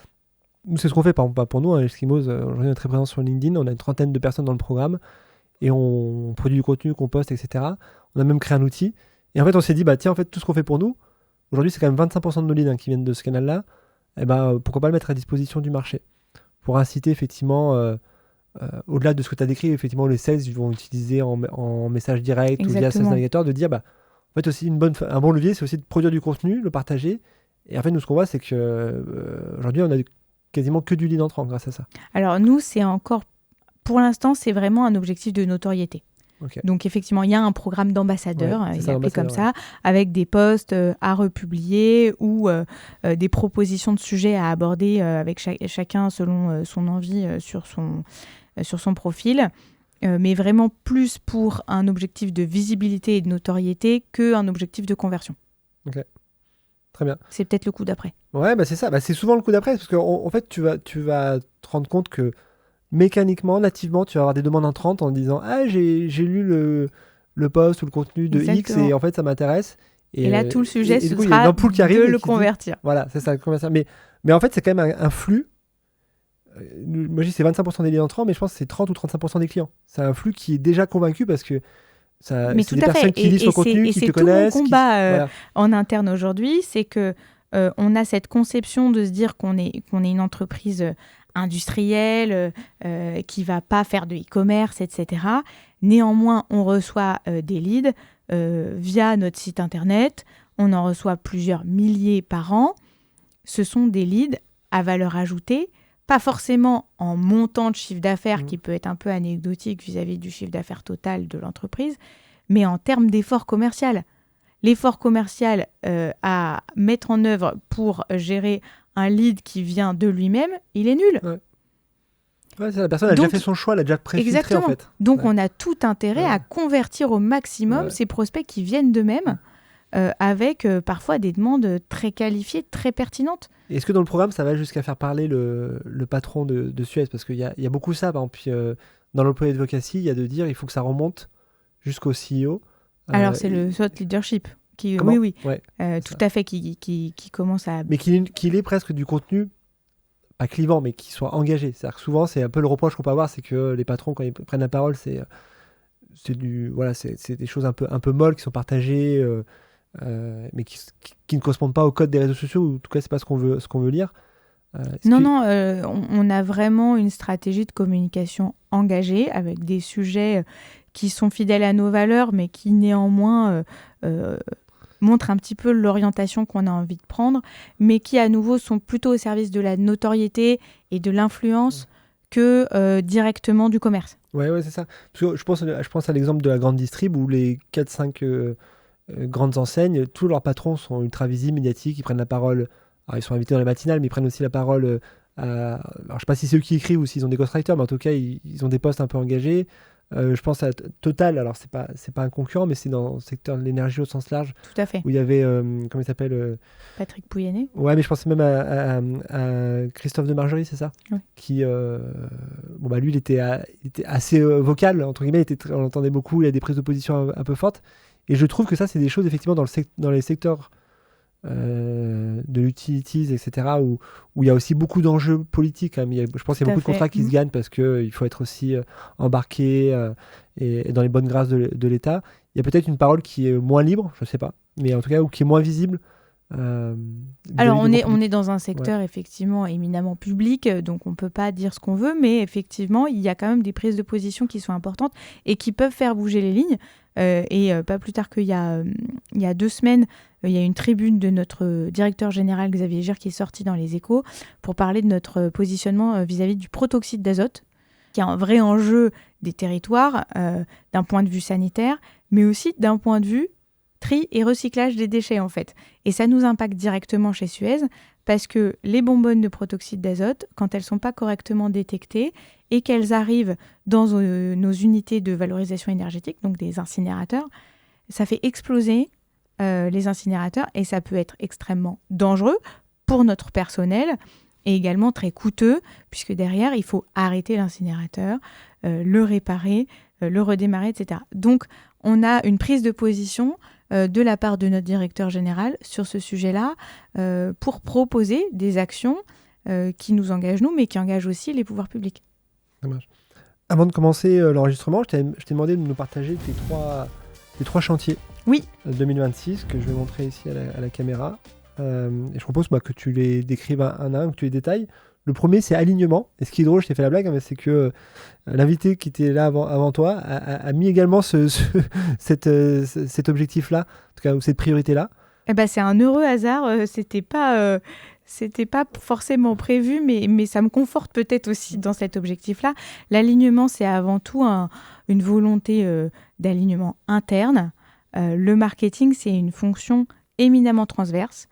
[SPEAKER 2] Nous, c'est ce qu'on fait, par exemple, pas pour nous. Eskimos, aujourd'hui, on est très présent sur LinkedIn. On a une trentaine de personnes dans le programme et on produit du contenu qu'on poste, etc. On a même créé un outil. Et en fait, on s'est dit, tiens, en fait, tout ce qu'on fait pour nous, aujourd'hui, c'est quand même 25% de nos leads qui viennent de ce canal-là. Et pourquoi pas le mettre à disposition du marché pour inciter, effectivement, au-delà de ce que tu as décrit, effectivement, les sales ils vont utiliser en message direct ou via Sales Navigator, de dire, en fait, aussi un bon levier, c'est aussi de produire du contenu, le partager. Et en fait, nous, ce qu'on voit, c'est qu'aujourd'hui, on a quasiment que du lead entrant grâce à ça.
[SPEAKER 1] Alors, nous, pour l'instant, c'est vraiment un objectif de notoriété.
[SPEAKER 2] Okay.
[SPEAKER 1] Donc, effectivement, il y a un programme d'ambassadeur, il est appelé comme ça, avec des posts à republier ou des propositions de sujets à aborder avec chacun selon son envie sur son profil. Mais vraiment plus pour un objectif de visibilité et de notoriété qu'un objectif de conversion.
[SPEAKER 2] Ok, très bien.
[SPEAKER 1] C'est peut-être le coup d'après.
[SPEAKER 2] Ouais, c'est ça. C'est souvent le coup d'après, parce qu'en fait, tu vas te rendre compte que mécaniquement, nativement, tu vas avoir des demandes entrantes en disant « Ah, j'ai lu le post ou le contenu de X et en fait, ça m'intéresse. »
[SPEAKER 1] Et là, tout le sujet, ce sera de le convertir.
[SPEAKER 2] Voilà, c'est ça, le convertir. Mais en fait, c'est quand même un flux. Moi, je dis c'est 25% des leads entrants, mais je pense que c'est 30 ou 35% des clients. C'est un flux qui est déjà convaincu parce que c'est des personnes qui lisent ton contenu, qui te connaissent.
[SPEAKER 1] C'est tout mon combat en interne aujourd'hui, c'est que on a cette conception de se dire qu'on est une entreprise industrielle, qui ne va pas faire de e-commerce, etc. Néanmoins, on reçoit des leads via notre site internet. On en reçoit plusieurs milliers par an. Ce sont des leads à valeur ajoutée, pas forcément en montant de chiffre d'affaires qui peut être un peu anecdotique vis-à-vis du chiffre d'affaires total de l'entreprise, mais en termes d'effort commercial. L'effort commercial à mettre en œuvre pour gérer un lead qui vient de lui-même, il est nul.
[SPEAKER 2] Ouais, la personne a déjà fait son choix, elle a déjà préfiltré.
[SPEAKER 1] Exactement.
[SPEAKER 2] En fait.
[SPEAKER 1] Donc on a tout intérêt à convertir au maximum ces prospects qui viennent d'eux-mêmes avec parfois des demandes très qualifiées, très pertinentes.
[SPEAKER 2] Est-ce que dans le programme, ça va jusqu'à faire parler le patron de Suez ? Parce qu'il y a beaucoup ça. Par exemple, dans l'employé advocacy, il y a de dire il faut que ça remonte jusqu'au CEO.
[SPEAKER 1] Alors c'est le thought leadership. Oui, tout à fait, qui commence à...
[SPEAKER 2] Mais qu'il ait presque du contenu, pas clivant, mais qui soit engagé. C'est-à-dire que souvent, c'est un peu le reproche qu'on peut avoir, c'est que les patrons, quand ils prennent la parole, c'est des choses un peu molles qui sont partagées, mais qui ne correspondent pas au code des réseaux sociaux, ou en tout cas, c'est pas ce qu'on veut lire.
[SPEAKER 1] On a vraiment une stratégie de communication engagée, avec des sujets qui sont fidèles à nos valeurs, mais qui néanmoins montrent un petit peu l'orientation qu'on a envie de prendre, mais qui à nouveau sont plutôt au service de la notoriété et de l'influence que directement du commerce.
[SPEAKER 2] Ouais, c'est ça. Parce que je pense à l'exemple de la grande distrib où les 4-5 grandes enseignes, tous leurs patrons sont ultra visibles, médiatiques, ils prennent la parole. Alors, ils sont invités dans les matinales, mais ils prennent aussi la parole. Alors, je ne sais pas si c'est eux qui écrivent ou s'ils ont des ghostwriters, mais en tout cas, ils ont des postes un peu engagés. Je pense à Total, alors c'est pas un concurrent, mais c'est dans le secteur de l'énergie au sens large.
[SPEAKER 1] Tout à fait.
[SPEAKER 2] Où il y avait, comment il s'appelle
[SPEAKER 1] Patrick Pouyanné.
[SPEAKER 2] Ouais, mais je pensais même à Christophe de Margerie, c'est ça ?
[SPEAKER 1] Oui.
[SPEAKER 2] Qui, lui, il était assez vocal, entre guillemets, on l'entendait beaucoup, il a des prises de position un peu fortes. Et je trouve que ça, c'est des choses, effectivement, dans les secteurs de l'utilities, etc., où il y a aussi beaucoup d'enjeux politiques. Hein. Je pense qu'il y a beaucoup de contrats qui se gagnent parce qu'il faut être aussi embarqué et dans les bonnes grâces de l'État. Il y a peut-être une parole qui est moins libre, je ne sais pas, mais en tout cas, ou qui est moins visible
[SPEAKER 1] Alors, on est dans un secteur effectivement éminemment public, donc on ne peut pas dire ce qu'on veut, mais effectivement, il y a quand même des prises de position qui sont importantes et qui peuvent faire bouger les lignes. Pas plus tard qu'il y a 2 semaines, il y a une tribune de notre directeur général Xavier Gir qui est sorti dans les Échos pour parler de notre positionnement vis-à-vis du protoxyde d'azote, qui est un vrai enjeu des territoires d'un point de vue sanitaire, mais aussi d'un point de vue tri et recyclage des déchets en fait. Et ça nous impacte directement chez Suez parce que les bonbonnes de protoxyde d'azote, quand elles ne sont pas correctement détectées et qu'elles arrivent dans nos unités de valorisation énergétique, donc des incinérateurs, ça fait exploser les incinérateurs et ça peut être extrêmement dangereux pour notre personnel et également très coûteux puisque derrière, il faut arrêter l'incinérateur, le réparer, le redémarrer, etc. Donc, on a une prise de position de la part de notre directeur général sur ce sujet-là pour proposer des actions qui nous engagent nous, mais qui engagent aussi les pouvoirs publics.
[SPEAKER 2] Dommage. Avant de commencer l'enregistrement, je t'ai demandé de nous partager tes trois chantiers 2026 que je vais montrer ici à la caméra. Et je propose que tu les décrives un à un, que tu les détailles. Le premier, c'est alignement. Et ce qui est drôle, je t'ai fait la blague, mais c'est que l'invité qui était là avant toi a mis également cet objectif-là, en tout cas, ou cette priorité-là.
[SPEAKER 1] C'est un heureux hasard. C'était pas forcément prévu, mais ça me conforte peut-être aussi dans cet objectif-là. L'alignement, c'est avant tout une volonté d'alignement interne. Le marketing, c'est une fonction éminemment transverse.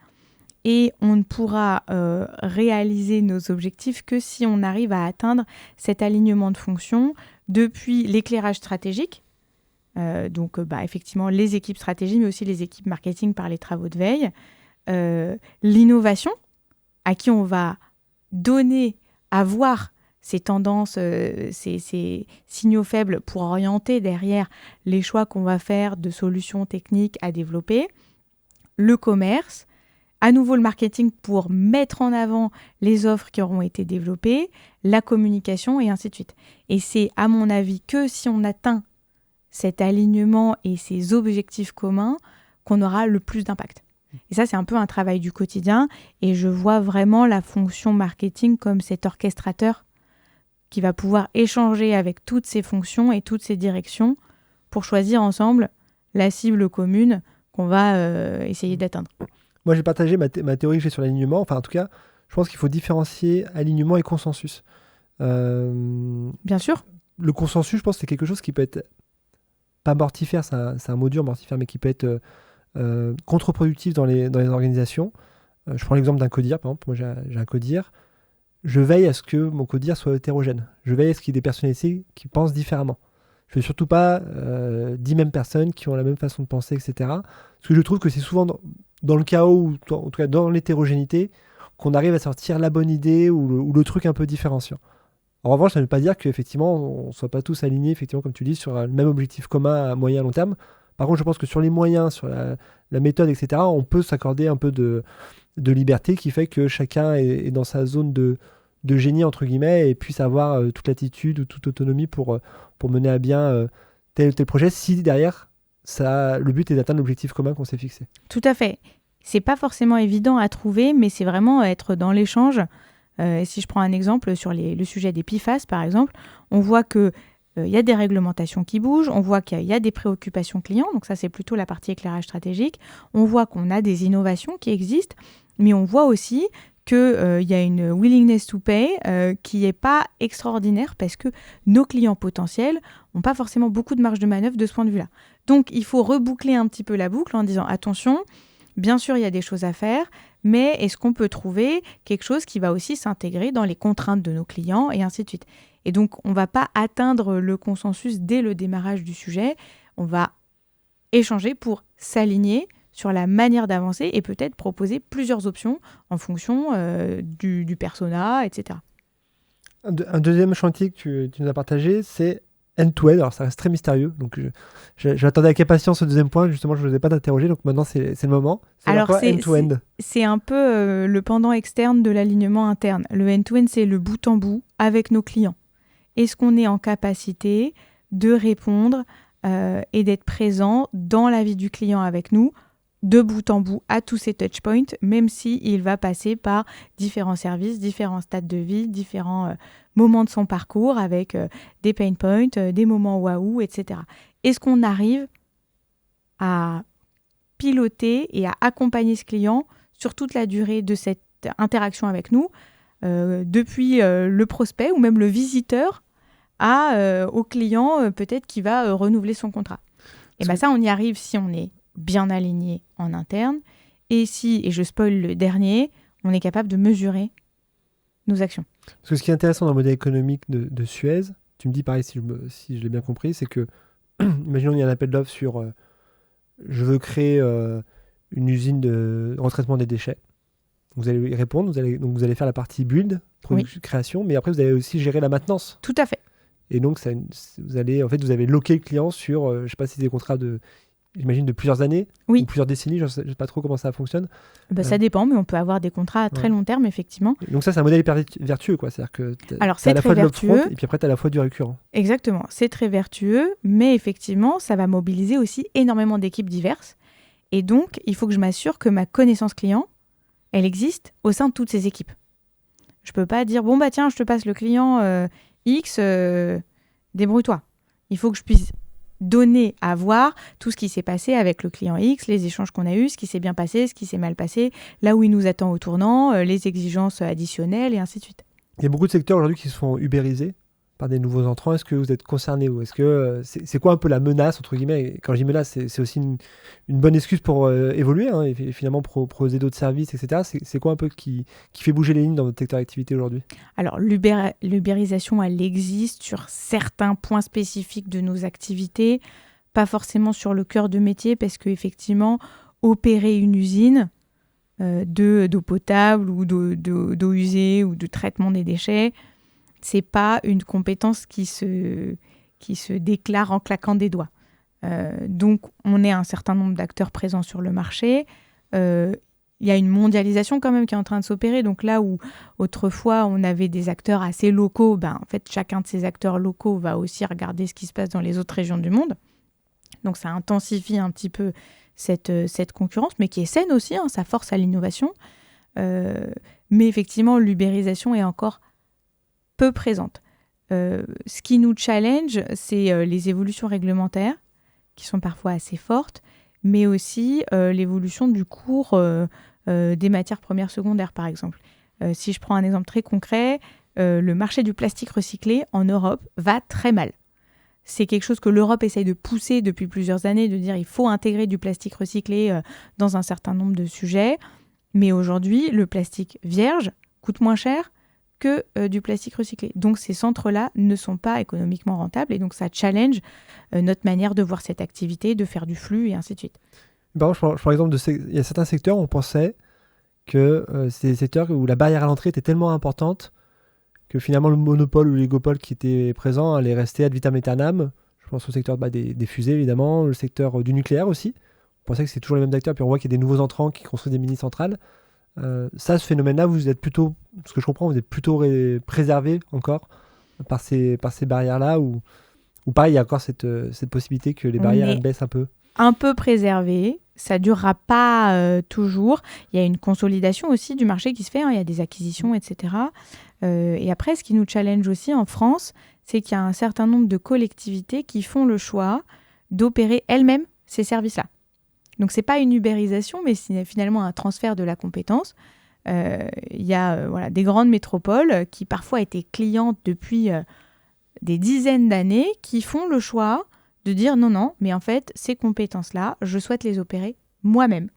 [SPEAKER 1] Et on ne pourra réaliser nos objectifs que si on arrive à atteindre cet alignement de fonctions depuis l'éclairage stratégique, donc effectivement les équipes stratégie, mais aussi les équipes marketing par les travaux de veille, l'innovation, à qui on va donner à voir ces tendances, ces signaux faibles pour orienter derrière les choix qu'on va faire de solutions techniques à développer, le commerce, à nouveau le marketing pour mettre en avant les offres qui auront été développées, la communication et ainsi de suite. Et c'est à mon avis que si on atteint cet alignement et ces objectifs communs qu'on aura le plus d'impact. Et ça, c'est un peu un travail du quotidien et je vois vraiment la fonction marketing comme cet orchestrateur qui va pouvoir échanger avec toutes ces fonctions et toutes ces directions pour choisir ensemble la cible commune qu'on va essayer d'atteindre.
[SPEAKER 2] Moi, j'ai partagé ma théorie que j'ai sur l'alignement. Enfin, en tout cas, je pense qu'il faut différencier alignement et consensus.
[SPEAKER 1] Bien sûr.
[SPEAKER 2] Le consensus, je pense, c'est quelque chose qui peut être pas mortifère, c'est un mot dur, mortifère, mais qui peut être contre-productif dans les organisations. Je prends l'exemple d'un codir, par exemple. Moi, j'ai un codir. Je veille à ce que mon codir soit hétérogène. Je veille à ce qu'il y ait des personnalités qui pensent différemment. Je ne veux surtout pas 10 mêmes personnes qui ont la même façon de penser, etc. Parce que je trouve que c'est souvent dans le chaos, ou en tout cas dans l'hétérogénéité, qu'on arrive à sortir la bonne idée ou le truc un peu différenciant. En revanche, ça ne veut pas dire qu'effectivement, on ne soit pas tous alignés, effectivement, comme tu dis, sur le même objectif commun à moyen et long terme. Par contre, je pense que sur les moyens, sur la méthode, etc., on peut s'accorder un peu de liberté qui fait que chacun est dans sa zone de génie, entre guillemets, et puisse avoir toute latitude ou toute autonomie pour mener à bien tel ou tel projet, si derrière, le but est d'atteindre l'objectif commun qu'on s'est fixé.
[SPEAKER 1] Tout à fait. C'est pas forcément évident à trouver, mais c'est vraiment être dans l'échange. Si je prends un exemple sur le sujet des PFAS, par exemple, on voit qu'il y a des réglementations qui bougent, on voit qu'il y a des préoccupations clients, donc ça c'est plutôt la partie éclairage stratégique. On voit qu'on a des innovations qui existent, mais on voit aussi qu'il y a une willingness to pay qui n'est pas extraordinaire parce que nos clients potentiels n'ont pas forcément beaucoup de marge de manœuvre de ce point de vue-là. Donc, il faut reboucler un petit peu la boucle en disant « Attention, bien sûr, il y a des choses à faire, mais est-ce qu'on peut trouver quelque chose qui va aussi s'intégrer dans les contraintes de nos clients ?» et ainsi de suite. Et donc, on ne va pas atteindre le consensus dès le démarrage du sujet. On va échanger pour s'aligner sur la manière d'avancer et peut-être proposer plusieurs options en fonction du persona, etc.
[SPEAKER 2] Un deuxième chantier que tu nous as partagé, c'est end-to-end. Alors, ça reste très mystérieux. Donc, j'attendais avec impatience ce deuxième point. Justement, je ne vous ai pas t'interroger. Donc, maintenant, c'est le moment.
[SPEAKER 1] Alors, c'est un peu le pendant externe de l'alignement interne. Le end-to-end, c'est le bout en bout avec nos clients. Est-ce qu'on est en capacité de répondre et d'être présent dans la vie du client avec nous de bout en bout à tous ces touchpoints, même s'il va passer par différents services, différents stades de vie, différents moments de son parcours avec des pain points, des moments waouh, etc. Est-ce qu'on arrive à piloter et à accompagner ce client sur toute la durée de cette interaction avec nous, depuis le prospect ou même le visiteur au client peut-être qui va renouveler son contrat. Et bien ça, on y arrive si on est bien aligné en interne et si, et je spoil le dernier, on est capable de mesurer nos actions.
[SPEAKER 2] Parce que ce qui est intéressant dans le modèle économique de Suez, tu me dis pareil si je l'ai bien compris, c'est que, imaginons il y a un appel d'offres sur je veux créer une usine de retraitement des déchets. Vous allez y répondre, vous allez faire la partie build, création, mais après vous allez aussi gérer la maintenance.
[SPEAKER 1] Tout à fait.
[SPEAKER 2] Et donc vous avez loqué le client sur, je ne sais pas si c'est des contrats j'imagine de plusieurs années ou plusieurs décennies, je ne sais pas trop comment ça fonctionne.
[SPEAKER 1] Ça dépend, mais on peut avoir des contrats à très long terme, effectivement.
[SPEAKER 2] Et donc ça, c'est un modèle hyper vertueux, quoi. C'est-à-dire que tu as à la fois de l'upfront et puis après, tu as à la fois du récurrent.
[SPEAKER 1] Exactement, c'est très vertueux, mais effectivement, ça va mobiliser aussi énormément d'équipes diverses. Et donc, il faut que je m'assure que ma connaissance client, elle existe au sein de toutes ces équipes. Je ne peux pas dire, bon, tiens, je te passe le client X, débrouille-toi. Il faut que je puisse donner à voir tout ce qui s'est passé avec le client X, les échanges qu'on a eus, ce qui s'est bien passé, ce qui s'est mal passé, là où il nous attend au tournant, les exigences additionnelles et ainsi de suite.
[SPEAKER 2] Il y a beaucoup de secteurs aujourd'hui qui se font ubérisés par des nouveaux entrants. Est-ce que vous êtes concernés ou est-ce que c'est quoi un peu la menace entre guillemets? Et quand je dis menace, c'est aussi une bonne excuse pour évoluer et finalement proposer d'autres services, etc. C'est quoi un peu qui fait bouger les lignes dans votre secteur d'activité aujourd'hui?
[SPEAKER 1] Alors l'ubérisation, elle existe sur certains points spécifiques de nos activités, pas forcément sur le cœur de métier, parce qu'effectivement, opérer une usine d'eau potable ou d'eau usée ou de traitement des déchets, c'est pas une compétence qui se déclare en claquant des doigts. Donc, on est un certain nombre d'acteurs présents sur le marché. Il y a une mondialisation quand même qui est en train de s'opérer. Donc là où autrefois on avait des acteurs assez locaux, en fait, chacun de ces acteurs locaux va aussi regarder ce qui se passe dans les autres régions du monde. Donc ça intensifie un petit peu cette concurrence, mais qui est saine aussi, ça force à l'innovation. Mais effectivement, l'ubérisation est encore peu présente. Ce qui nous challenge, c'est les évolutions réglementaires, qui sont parfois assez fortes, mais aussi l'évolution du cours des matières premières secondaires, par exemple. Si je prends un exemple très concret, le marché du plastique recyclé en Europe va très mal. C'est quelque chose que l'Europe essaye de pousser depuis plusieurs années, de dire il faut intégrer du plastique recyclé dans un certain nombre de sujets. Mais aujourd'hui, le plastique vierge coûte moins cher que du plastique recyclé. Donc ces centres-là ne sont pas économiquement rentables et donc ça challenge notre manière de voir cette activité, de faire du flux et ainsi de suite.
[SPEAKER 2] Par exemple, il y a certains secteurs où on pensait que c'est des secteurs où la barrière à l'entrée était tellement importante que finalement le monopole ou l'oligopole qui était présent allait rester ad vitam aeternam. Je pense au secteur des fusées évidemment, le secteur du nucléaire aussi. On pensait que c'est toujours les mêmes acteurs, puis on voit qu'il y a des nouveaux entrants qui construisent des mini-centrales. Ce phénomène-là, vous êtes plutôt, ce que je comprends, vous êtes plutôt préservé encore par ces barrières-là, ou pareil, il y a encore cette possibilité que les barrières elles baissent un peu.
[SPEAKER 1] Un peu préservé, ça ne durera pas toujours. Il y a une consolidation aussi du marché qui se fait, il y a des acquisitions, etc. Et après, ce qui nous challenge aussi en France, c'est qu'il y a un certain nombre de collectivités qui font le choix d'opérer elles-mêmes ces services-là. Donc, ce n'est pas une ubérisation, mais c'est finalement un transfert de la compétence. Il y a des grandes métropoles qui parfois étaient clientes depuis des dizaines d'années, qui font le choix de dire non, mais en fait, ces compétences-là, je souhaite les opérer moi-même,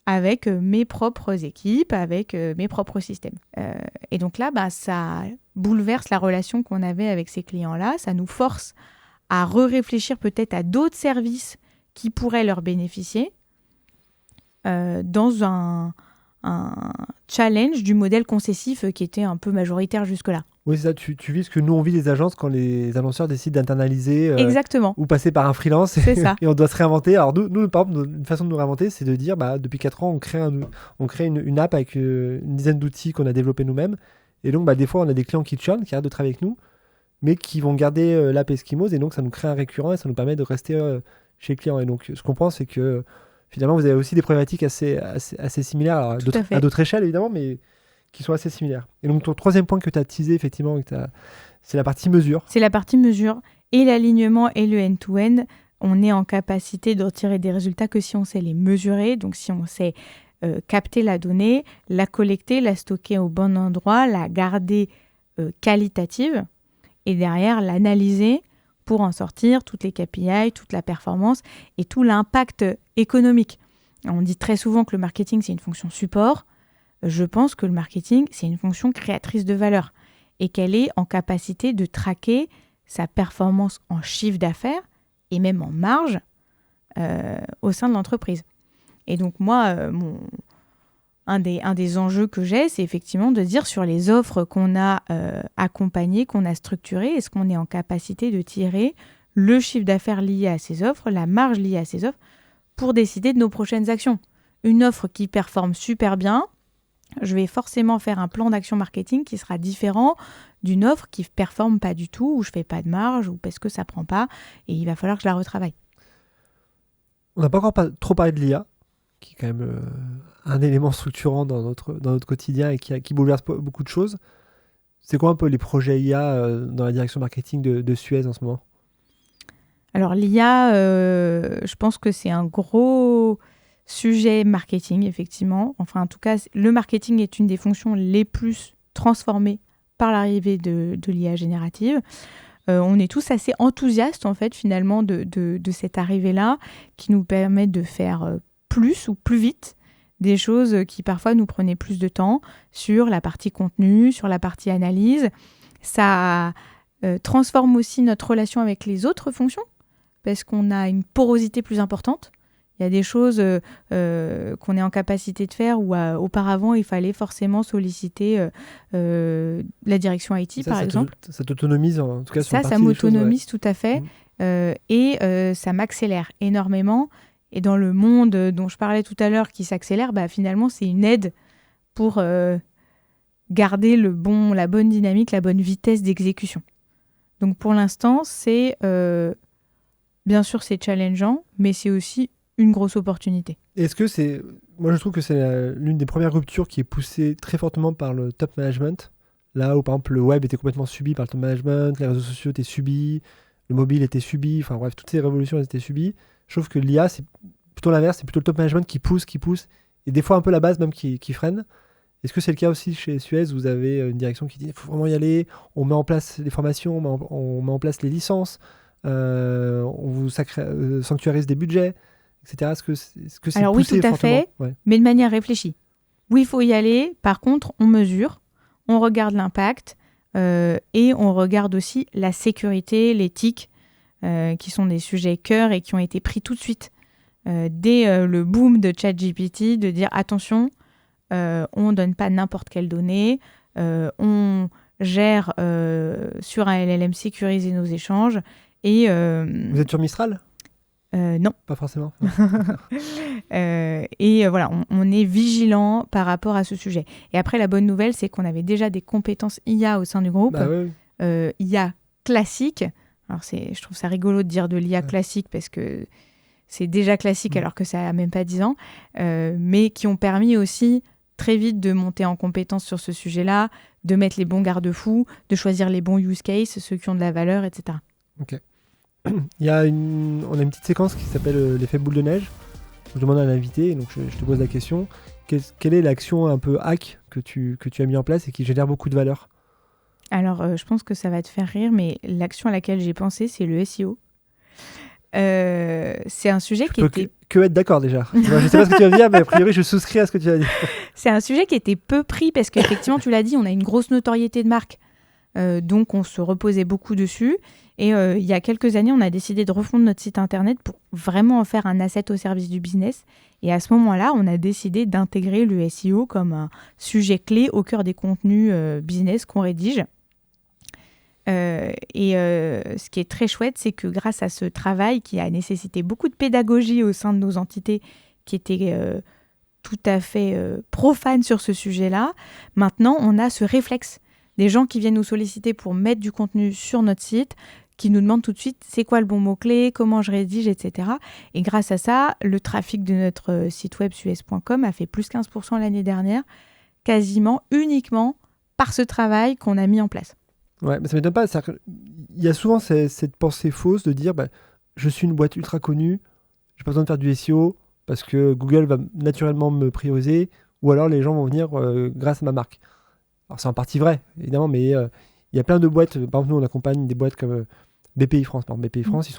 [SPEAKER 1] avec mes propres équipes, avec mes propres systèmes. Et donc là, ça bouleverse la relation qu'on avait avec ces clients-là, ça nous force à réfléchir peut-être à d'autres services qui pourraient leur bénéficier dans un challenge du modèle concessif qui était un peu majoritaire jusque-là.
[SPEAKER 2] Oui, c'est ça, tu vis ce que nous on vit les agences quand les annonceurs décident d'internaliser
[SPEAKER 1] Exactement.
[SPEAKER 2] Ou passer par un freelance
[SPEAKER 1] c'est ça.
[SPEAKER 2] Et on doit se réinventer. Alors nous, par exemple, une façon de nous réinventer, c'est de dire depuis 4 ans, on crée une app avec une dizaine d'outils qu'on a développés nous-mêmes. Et donc des fois, on a des clients qui churnent, qui arrêtent de travailler avec nous, mais qui vont garder l'app Eskimos, et donc ça nous crée un récurrent et ça nous permet de rester chez les clients. Et donc ce qu'on pense, c'est que finalement, vous avez aussi des problématiques assez similaires, alors à d'autres échelles évidemment, mais qui sont assez similaires. Et donc, ton troisième point que tu as teasé, effectivement, c'est la partie mesure.
[SPEAKER 1] C'est la partie mesure et l'alignement et le end-to-end. On est en capacité de retirer des résultats que si on sait les mesurer, donc si on sait capter la donnée, la collecter, la stocker au bon endroit, la garder qualitative et derrière l'analyser pour en sortir toutes les KPI, toute la performance et tout l'impact économique. On dit très souvent que le marketing, c'est une fonction support. Je pense que le marketing, c'est une fonction créatrice de valeur et qu'elle est en capacité de traquer sa performance en chiffre d'affaires et même en marge au sein de l'entreprise. Et donc moi, un des enjeux que j'ai, c'est effectivement de dire sur les offres qu'on a accompagnées, qu'on a structurées, est-ce qu'on est en capacité de tirer le chiffre d'affaires lié à ces offres, la marge liée à ces offres, pour décider de nos prochaines actions. Une offre qui performe super bien, je vais forcément faire un plan d'action marketing qui sera différent d'une offre qui ne performe pas du tout, où je ne fais pas de marge, ou parce que ça ne prend pas, et il va falloir que je la retravaille.
[SPEAKER 2] On n'a pas encore trop parlé de l'IA, qui est quand même un élément structurant dans notre quotidien et qui bouleverse beaucoup de choses. C'est quoi un peu les projets IA dans la direction marketing de Suez en ce moment ?
[SPEAKER 1] Alors l'IA, je pense que c'est un gros sujet marketing, effectivement. Enfin, en tout cas, le marketing est une des fonctions les plus transformées par l'arrivée de l'IA générative. On est tous assez enthousiastes, en fait, finalement, de cette arrivée-là, qui nous permet de faire plus ou plus vite des choses qui, parfois, nous prenaient plus de temps sur la partie contenu, sur la partie analyse. Ça transforme aussi notre relation avec les autres fonctions, parce qu'on a une porosité plus importante. Il y a des choses qu'on est en capacité de faire où auparavant, il fallait forcément solliciter la direction IT, par exemple.
[SPEAKER 2] Ça t'autonomise, en tout cas, sur
[SPEAKER 1] ça m'autonomise tout à fait. Et ça m'accélère énormément. Et dans le monde dont je parlais tout à l'heure qui s'accélère, finalement, c'est une aide pour garder la bonne dynamique, la bonne vitesse d'exécution. Donc, pour l'instant, c'est... bien sûr, c'est challengeant, mais c'est aussi une grosse opportunité.
[SPEAKER 2] Est-ce que c'est... Moi, je trouve que c'est l'une des premières ruptures qui est poussée très fortement par le top management. Là où, par exemple, le web était complètement subi par le top management, les réseaux sociaux étaient subis, le mobile était subi, enfin bref, toutes ces révolutions étaient subies. Je trouve que l'IA, c'est plutôt l'inverse, c'est plutôt le top management qui pousse, et des fois un peu la base même qui freine. Est-ce que c'est le cas aussi chez Suez ? Vous avez une direction qui dit il faut vraiment y aller, on met en place les formations, on met en place les licences, on vous sanctuarise des budgets, etc. Est-ce que c'est
[SPEAKER 1] Alors
[SPEAKER 2] poussé
[SPEAKER 1] oui, tout à fait, mais de manière réfléchie. Oui, il faut y aller. Par contre, on mesure, on regarde l'impact et on regarde aussi la sécurité, l'éthique, qui sont des sujets cœur et qui ont été pris tout de suite dès le boom de ChatGPT, de dire attention, on ne donne pas n'importe quelle donnée, on gère sur un LLM sécurisé nos échanges. Et,
[SPEAKER 2] vous êtes sur Mistral ?
[SPEAKER 1] Non.
[SPEAKER 2] Pas forcément.
[SPEAKER 1] Et voilà, on est vigilant par rapport à ce sujet. Et après, la bonne nouvelle, c'est qu'on avait déjà des compétences IA au sein du groupe.
[SPEAKER 2] Oui.
[SPEAKER 1] IA classique. Alors, je trouve ça rigolo de dire de l'IA classique parce que c'est déjà classique alors que ça n'a même pas 10 ans. Mais qui ont permis aussi très vite de monter en compétence sur ce sujet-là, de mettre les bons garde-fous, de choisir les bons use cases, ceux qui ont de la valeur, etc.
[SPEAKER 2] Ok. On a une petite séquence qui s'appelle l'effet boule de neige. Je demande à l'invité, donc je te pose la question. Quelle est l'action un peu hack que tu as mis en place et qui génère beaucoup de valeur ?
[SPEAKER 1] Alors, je pense que ça va te faire rire, mais l'action à laquelle j'ai pensé, c'est le SEO. C'est un sujet qui était...
[SPEAKER 2] que être d'accord déjà. Je ne sais pas ce que tu vas dire, mais a priori, je souscris à ce que tu vas dire.
[SPEAKER 1] C'est un sujet qui était peu pris parce qu'effectivement, tu l'as dit, on a une grosse notoriété de marque. Donc, on se reposait beaucoup dessus. Et il y a quelques années, on a décidé de refondre notre site internet pour vraiment en faire un asset au service du business. Et à ce moment-là, on a décidé d'intégrer le SEO comme un sujet clé au cœur des contenus business qu'on rédige. Ce qui est très chouette, c'est que grâce à ce travail qui a nécessité beaucoup de pédagogie au sein de nos entités qui étaient tout à fait profanes sur ce sujet-là, maintenant, on a ce réflexe. Des gens qui viennent nous solliciter pour mettre du contenu sur notre site, qui nous demande tout de suite c'est quoi le bon mot-clé, comment je rédige, etc. Et grâce à ça, le trafic de notre site web suez.com a fait plus 15% l'année dernière, quasiment uniquement par ce travail qu'on a mis en place.
[SPEAKER 2] Ouais, mais ça ne m'étonne pas. Il y a souvent cette pensée fausse de dire je suis une boîte ultra connue, j'ai pas besoin de faire du SEO parce que Google va naturellement me prioriser, ou alors les gens vont venir grâce à ma marque. Alors c'est en partie vrai, évidemment, mais il y a plein de boîtes. Par exemple, nous on accompagne des boîtes comme BPI France. Par exemple, BPI France, ils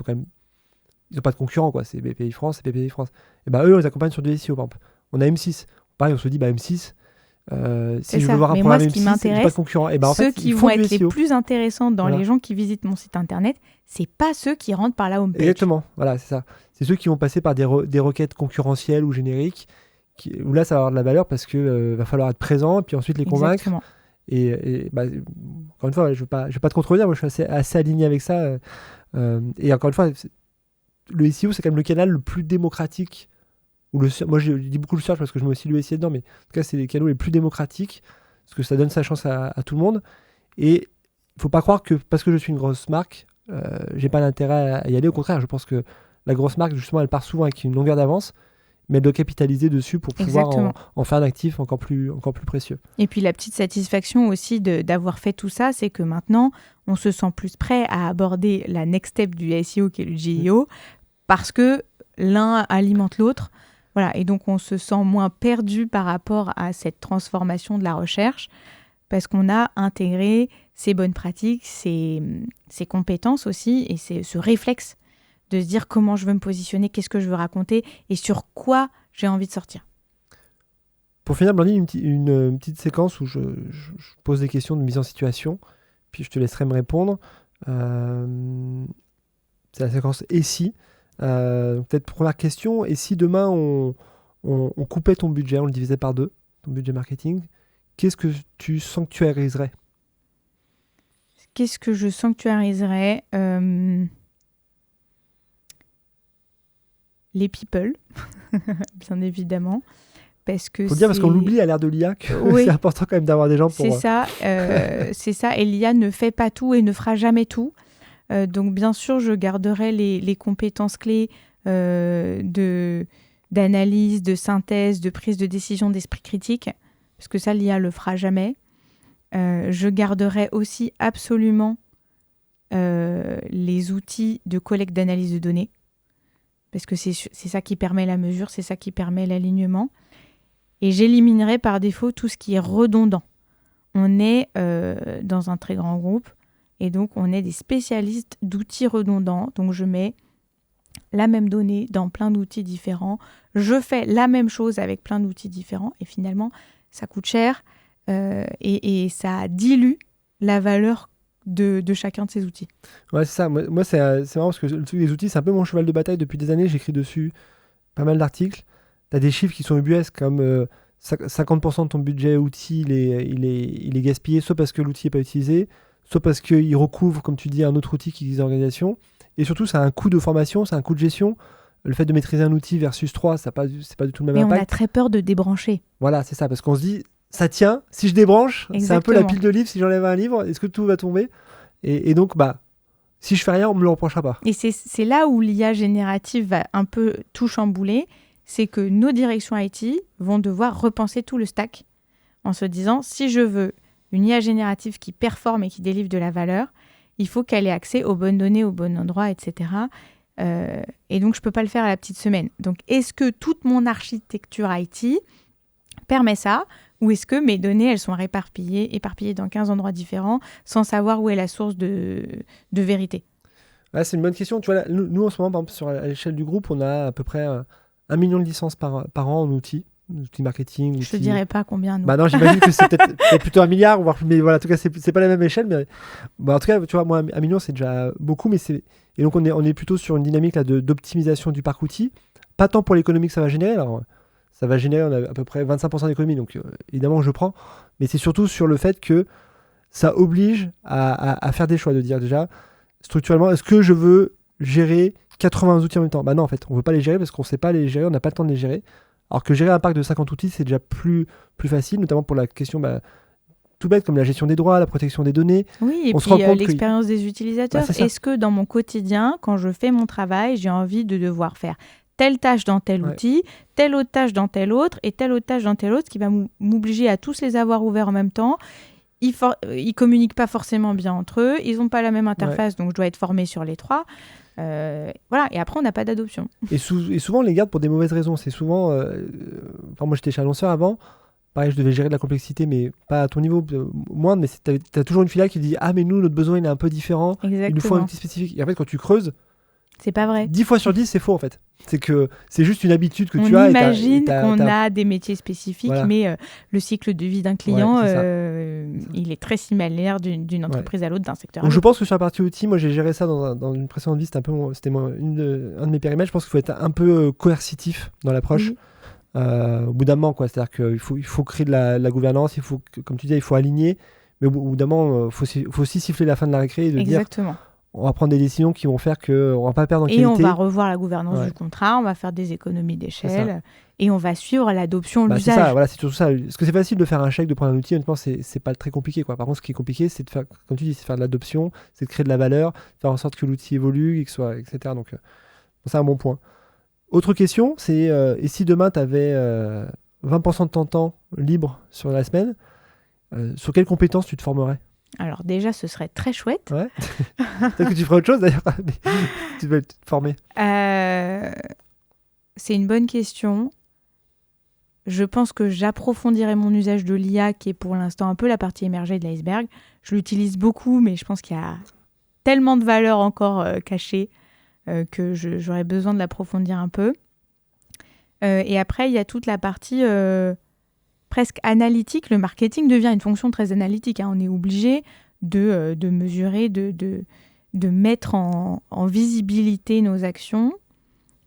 [SPEAKER 2] n'ont pas de concurrents, quoi. C'est BPI France, c'est BPI France. Et eux, on les accompagne sur du SEO, par exemple. On a M6. Pareil, on se dit M6. Si je veux voir un programme M6, j'ai pas de concurrent. Et
[SPEAKER 1] ceux qui vont être les plus intéressants dans les gens qui visitent mon site internet, c'est pas ceux qui rentrent par la homepage.
[SPEAKER 2] Exactement, voilà, c'est ça. C'est ceux qui vont passer par des requêtes concurrentielles ou génériques, où là, ça va avoir de la valeur parce que va falloir être présent, puis ensuite les convaincre.
[SPEAKER 1] Exactement.
[SPEAKER 2] Et encore une fois, je vais pas te contredire, moi je suis assez aligné avec ça. Et encore une fois, le SEO, c'est quand même le canal le plus démocratique. Moi, je dis beaucoup le search parce que je mets aussi le SEO dedans, mais en tout cas, c'est les canaux les plus démocratiques parce que ça donne sa chance à tout le monde. Et il ne faut pas croire que parce que je suis une grosse marque, j'ai pas d'intérêt à y aller. Au contraire, je pense que la grosse marque, justement, elle part souvent avec une longueur d'avance, mais elle doit capitaliser dessus pour pouvoir en faire un actif encore plus précieux.
[SPEAKER 1] Et puis la petite satisfaction aussi d'avoir fait tout ça, c'est que maintenant, on se sent plus prêt à aborder la next step du SEO qui est le GEO, parce que l'un alimente l'autre. Voilà, et donc on se sent moins perdu par rapport à cette transformation de la recherche, parce qu'on a intégré ces bonnes pratiques, ces compétences aussi, et ce réflexe de se dire comment je veux me positionner, qu'est-ce que je veux raconter, et sur quoi j'ai envie de sortir.
[SPEAKER 2] Pour finir, Blandine, une petite séquence où je pose des questions de mise en situation, puis je te laisserai me répondre. C'est la séquence « Et si ?» Peut-être première question, et si demain on coupait ton budget, on le divisait par 2, ton budget marketing, qu'est-ce que tu sanctuariserais ?
[SPEAKER 1] Qu'est-ce que je sanctuariserais ? Les people, bien évidemment. Parce qu'on
[SPEAKER 2] l'oublie à l'ère de l'IA, que c'est important quand même d'avoir des gens pour...
[SPEAKER 1] C'est ça, et l'IA ne fait pas tout et ne fera jamais tout. Donc bien sûr, je garderai les compétences clés d'analyse, de synthèse, de prise de décision, d'esprit critique, parce que ça, l'IA le fera jamais. Je garderai aussi absolument les outils de collecte d'analyse de données, parce que c'est ça qui permet la mesure, c'est ça qui permet l'alignement. Et j'éliminerai par défaut tout ce qui est redondant. On est dans un très grand groupe, et donc, on est des spécialistes d'outils redondants. Donc, je mets la même donnée dans plein d'outils différents. Je fais la même chose avec plein d'outils différents. Et finalement, ça coûte cher et ça dilue la valeur de chacun de ces outils.
[SPEAKER 2] Ouais, c'est ça. Moi c'est marrant parce que le truc des outils, c'est un peu mon cheval de bataille depuis des années. J'écris dessus pas mal d'articles. Tu as des chiffres qui sont ubuesques comme 50% de ton budget outil, il est gaspillé, soit parce que l'outil n'est pas utilisé, soit parce qu'il recouvre, comme tu dis, un autre outil qui existe dans l'organisation. Et surtout, ça a un coût de formation, ça a un coût de gestion. Le fait de maîtriser un outil versus 3, c'est pas du tout le même impact.
[SPEAKER 1] Mais on a très peur de débrancher.
[SPEAKER 2] Voilà, c'est ça, parce qu'on se dit, ça tient, si je débranche,
[SPEAKER 1] Exactement.
[SPEAKER 2] C'est un peu la pile de livres, si j'enlève un livre, est-ce que tout va tomber ? Et donc, si je fais rien, on me le reprochera pas.
[SPEAKER 1] Et c'est là où l'IA générative va un peu tout chambouler, c'est que nos directions IT vont devoir repenser tout le stack en se disant, si je veux une IA générative qui performe et qui délivre de la valeur, il faut qu'elle ait accès aux bonnes données, au bon endroit, etc. Et donc, je ne peux pas le faire à la petite semaine. Donc, est-ce que toute mon architecture IT permet ça ? Ou est-ce que mes données, elles sont éparpillées dans 15 endroits différents sans savoir où est la source de vérité ?
[SPEAKER 2] Là, c'est une bonne question. Tu vois, là, nous, en ce moment, par exemple, à l'échelle du groupe, on a à peu près 1 million de licences par an en outils marketing.
[SPEAKER 1] Je te dirais pas combien. Nous.
[SPEAKER 2] Non, j'imagine que c'est peut-être plutôt 1 milliard, mais voilà, en tout cas, c'est pas la même échelle. Mais en tout cas, tu vois, moi, 1 million, c'est déjà beaucoup, et donc on est plutôt sur une dynamique là d'optimisation du parc outil. Pas tant pour l'économie que ça va générer. Alors, ça va générer, on a à peu près 25% d'économie, donc évidemment, je prends. Mais c'est surtout sur le fait que ça oblige à faire des choix, de dire déjà, structurellement, est-ce que je veux gérer 80 outils en même temps ? Non, en fait, on ne veut pas les gérer parce qu'on ne sait pas les gérer, on n'a pas le temps de les gérer. Alors que gérer un parc de 50 outils, c'est déjà plus facile, notamment pour la question tout bête comme la gestion des droits, la protection des données.
[SPEAKER 1] Oui, et
[SPEAKER 2] on se rend
[SPEAKER 1] puis
[SPEAKER 2] compte
[SPEAKER 1] l'expérience des utilisateurs.
[SPEAKER 2] Bah, c'est ça.
[SPEAKER 1] Est-ce que dans mon quotidien, quand je fais mon travail, j'ai envie de devoir faire telle tâche dans tel outil, telle autre tâche dans tel autre, et telle autre tâche dans tel autre, qui va m'obliger à tous les avoir ouverts en même temps. Ils communiquent pas forcément bien entre eux, ils n'ont pas la même interface, donc je dois être formé sur les trois. Voilà, et après on n'a pas d'adoption.
[SPEAKER 2] Et souvent on les garde pour des mauvaises raisons. C'est souvent, moi j'étais chez annonceur avant, pareil je devais gérer de la complexité, mais pas à ton niveau, moindre, mais t'as toujours une filiale qui dit ah mais nous notre besoin il est un peu différent,
[SPEAKER 1] Exactement.
[SPEAKER 2] Il nous faut un outil spécifique. Et en fait quand tu creuses,
[SPEAKER 1] c'est pas vrai.
[SPEAKER 2] 10 fois sur 10 c'est faux en fait. C'est que c'est juste une habitude que
[SPEAKER 1] on
[SPEAKER 2] tu as.
[SPEAKER 1] On imagine qu'on a des métiers spécifiques, mais le cycle de vie d'un client, il est très similaire d'une entreprise à l'autre, d'un secteur à l'autre.
[SPEAKER 2] Je pense que sur la partie outils, moi j'ai géré ça dans une précédente vie, c'était un de mes périmètres. Je pense qu'il faut être un peu coercitif dans l'approche. Au bout d'un moment, quoi. C'est-à-dire qu'il faut créer de la gouvernance, comme tu disais, il faut aligner, mais au bout d'un moment, il faut aussi siffler la fin de la récré et de dire on va prendre des décisions qui vont faire qu'on ne va pas perdre en qualité.
[SPEAKER 1] Et on va revoir la gouvernance du contrat, on va faire des économies d'échelle et on va suivre l'adoption, l'usage.
[SPEAKER 2] C'est ça, voilà, c'est surtout ça. Parce que c'est facile de faire un chèque, de prendre un outil, honnêtement, c'est pas très compliqué, quoi. Par contre, ce qui est compliqué, c'est de faire, comme tu dis, c'est de faire de l'adoption, c'est de créer de la valeur, faire en sorte que l'outil évolue, etc. Donc, c'est un bon point. Autre question, c'est et si demain, tu avais 20% de ton temps libre sur la semaine, sur quelles compétences tu te formerais ?
[SPEAKER 1] Alors déjà, ce serait très chouette.
[SPEAKER 2] Ouais. Peut-être que tu ferais autre chose d'ailleurs. Tu veux te former.
[SPEAKER 1] C'est une bonne question. Je pense que j'approfondirais mon usage de l'IA, qui est pour l'instant un peu la partie émergée de l'iceberg. Je l'utilise beaucoup, mais je pense qu'il y a tellement de valeurs encore cachées que j'aurais besoin de l'approfondir un peu. Et après, il y a toute la partie presque analytique. Le marketing devient une fonction très analytique. On est obligé de mesurer, de mettre en visibilité nos actions.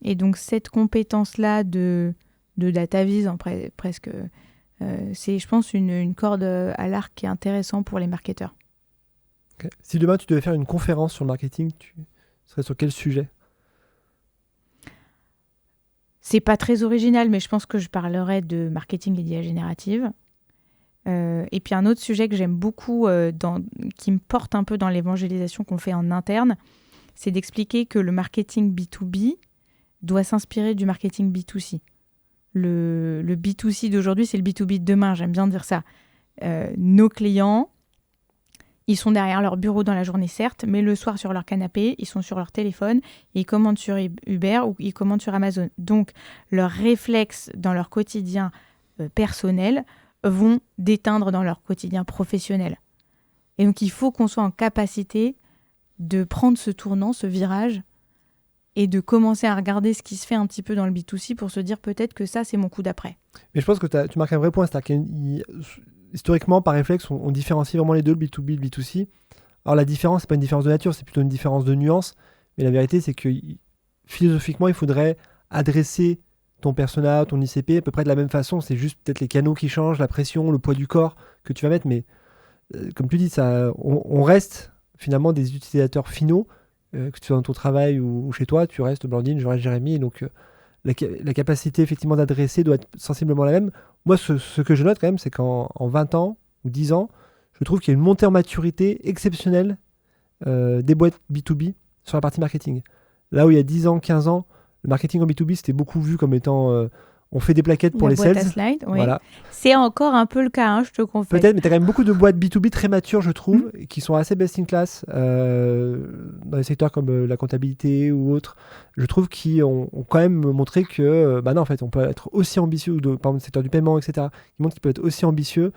[SPEAKER 1] Et donc, cette compétence-là de data vis, presque, c'est, je pense, une corde à l'arc qui est intéressante pour les marketeurs.
[SPEAKER 2] Okay. Si demain, tu devais faire une conférence sur le marketing, tu serais sur quel sujet ?
[SPEAKER 1] C'est pas très original, mais je pense que je parlerai de marketing et d'IA générative. Et puis un autre sujet que j'aime beaucoup, qui me porte un peu dans l'évangélisation qu'on fait en interne, c'est d'expliquer que le marketing B2B doit s'inspirer du marketing B2C. Le B2C d'aujourd'hui, c'est le B2B de demain, j'aime bien dire ça. Nos clients, ils sont derrière leur bureau dans la journée, certes, mais le soir sur leur canapé, ils sont sur leur téléphone, et ils commandent sur Uber ou ils commandent sur Amazon. Donc, leurs réflexes dans leur quotidien personnel vont déteindre dans leur quotidien professionnel. Et donc, il faut qu'on soit en capacité de prendre ce tournant, ce virage, et de commencer à regarder ce qui se fait un petit peu dans le B2C pour se dire peut-être que ça, c'est mon coup d'après.
[SPEAKER 2] Mais je pense que tu marques un vrai point, c'est-à-dire historiquement, par réflexe, on différencie vraiment les deux, le B2B et le B2C. Alors la différence, c'est pas une différence de nature, c'est plutôt une différence de nuance. Mais la vérité, c'est que philosophiquement, il faudrait adresser ton persona, ton ICP à peu près de la même façon. C'est juste peut-être les canaux qui changent, la pression, le poids du corps que tu vas mettre. Mais comme tu dis, on reste finalement des utilisateurs finaux, que tu sois dans ton travail ou chez toi, tu restes Blandine, je reste Jérémy. Et donc la capacité effectivement d'adresser doit être sensiblement la même. Moi, ce que je note quand même, c'est qu'en 20 ans ou 10 ans, je trouve qu'il y a une montée en maturité exceptionnelle des boîtes B2B sur la partie marketing. Là où il y a 10 ans, 15 ans, le marketing en B2B, c'était beaucoup vu comme étant on fait des plaquettes pour les sales.
[SPEAKER 1] Slide, oui.
[SPEAKER 2] Voilà.
[SPEAKER 1] C'est encore un peu le cas, je te confesse.
[SPEAKER 2] Peut-être, mais tu as quand même beaucoup de boîtes B2B très matures, je trouve, qui sont assez best in class dans des secteurs comme la comptabilité ou autres. Je trouve qu'ils ont quand même montré que, non, en fait, on peut être aussi ambitieux, par exemple, le secteur du paiement, etc., qui montre qu'il peut être aussi ambitieux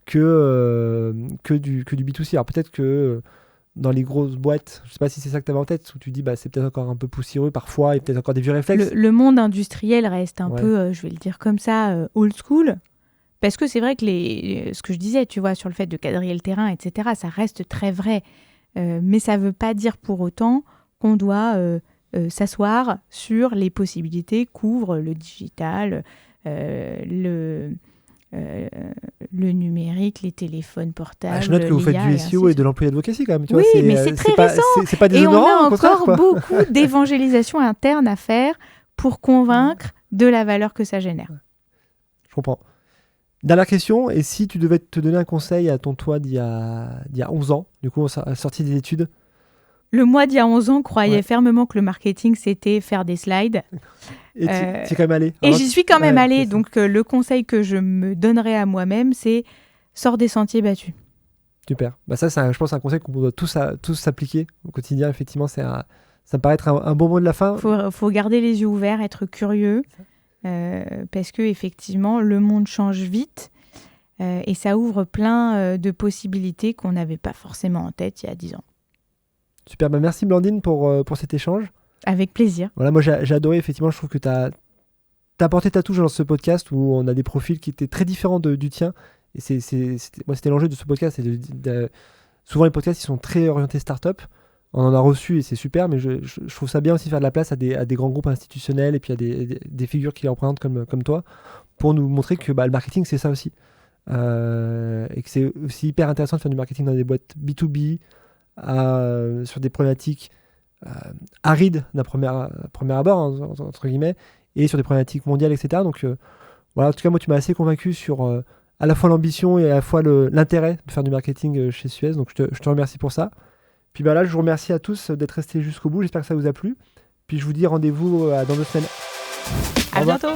[SPEAKER 2] que du B2C. Alors peut-être que dans les grosses boîtes, je ne sais pas si c'est ça que tu avais en tête, où tu dis c'est peut-être encore un peu poussiéreux parfois, et peut-être encore des vieux réflexes.
[SPEAKER 1] Le monde industriel reste un peu, je vais le dire comme ça, old school, parce que c'est vrai que ce que je disais, tu vois, sur le fait de quadriller le terrain, etc., ça reste très vrai. Mais ça ne veut pas dire pour autant qu'on doit s'asseoir sur les possibilités qu'ouvre le digital, le numérique, les téléphones portables.
[SPEAKER 2] Je note que vous faites du SEO et de l'employé advocacy quand même. Tu
[SPEAKER 1] oui,
[SPEAKER 2] vois,
[SPEAKER 1] mais c'est très récent.
[SPEAKER 2] C'est pas déshonorant.
[SPEAKER 1] Et on a encore beaucoup d'évangélisation interne à faire pour convaincre de la valeur que ça génère.
[SPEAKER 2] Je comprends. Dernière question, et si tu devais te donner un conseil à ton toi d'il y a 11 ans, du coup, sorti des études?
[SPEAKER 1] Le moi d'il y a 11 ans croyait fermement que le marketing, c'était faire des slides.
[SPEAKER 2] Et tu es quand même allé.
[SPEAKER 1] Et j'y suis quand même allée. Donc, le conseil que je me donnerais à moi-même, c'est sors des sentiers battus.
[SPEAKER 2] Super. Bah ça, je pense, un conseil qu'on doit tous s'appliquer au quotidien. Effectivement, ça me paraît être un bon mot de la fin.
[SPEAKER 1] Faut garder les yeux ouverts, être curieux. Parce que effectivement, le monde change vite et ça ouvre plein de possibilités qu'on n'avait pas forcément en tête il y a 10 ans.
[SPEAKER 2] Super, bah merci Blandine pour cet échange.
[SPEAKER 1] Avec plaisir.
[SPEAKER 2] Voilà, moi j'ai adoré, effectivement, je trouve que tu as apporté ta touche dans ce podcast où on a des profils qui étaient très différents du tien. Et c'était l'enjeu de ce podcast. Souvent les podcasts ils sont très orientés start-up. On en a reçu et c'est super, mais je trouve ça bien aussi de faire de la place à des grands groupes institutionnels et puis à des figures qui les représentent comme toi, pour nous montrer que le marketing c'est ça aussi. Et que c'est aussi hyper intéressant de faire du marketing dans des boîtes B2B, sur des problématiques arides d'un premier abord, entre guillemets, et sur des problématiques mondiales, etc. Donc voilà, en tout cas, moi tu m'as assez convaincu sur à la fois l'ambition et à la fois l'intérêt de faire du marketing chez Suez. Donc je te remercie pour ça. Puis là, je vous remercie à tous d'être restés jusqu'au bout. J'espère que ça vous a plu. Puis je vous dis rendez-vous dans 2 semaines.
[SPEAKER 1] À bientôt.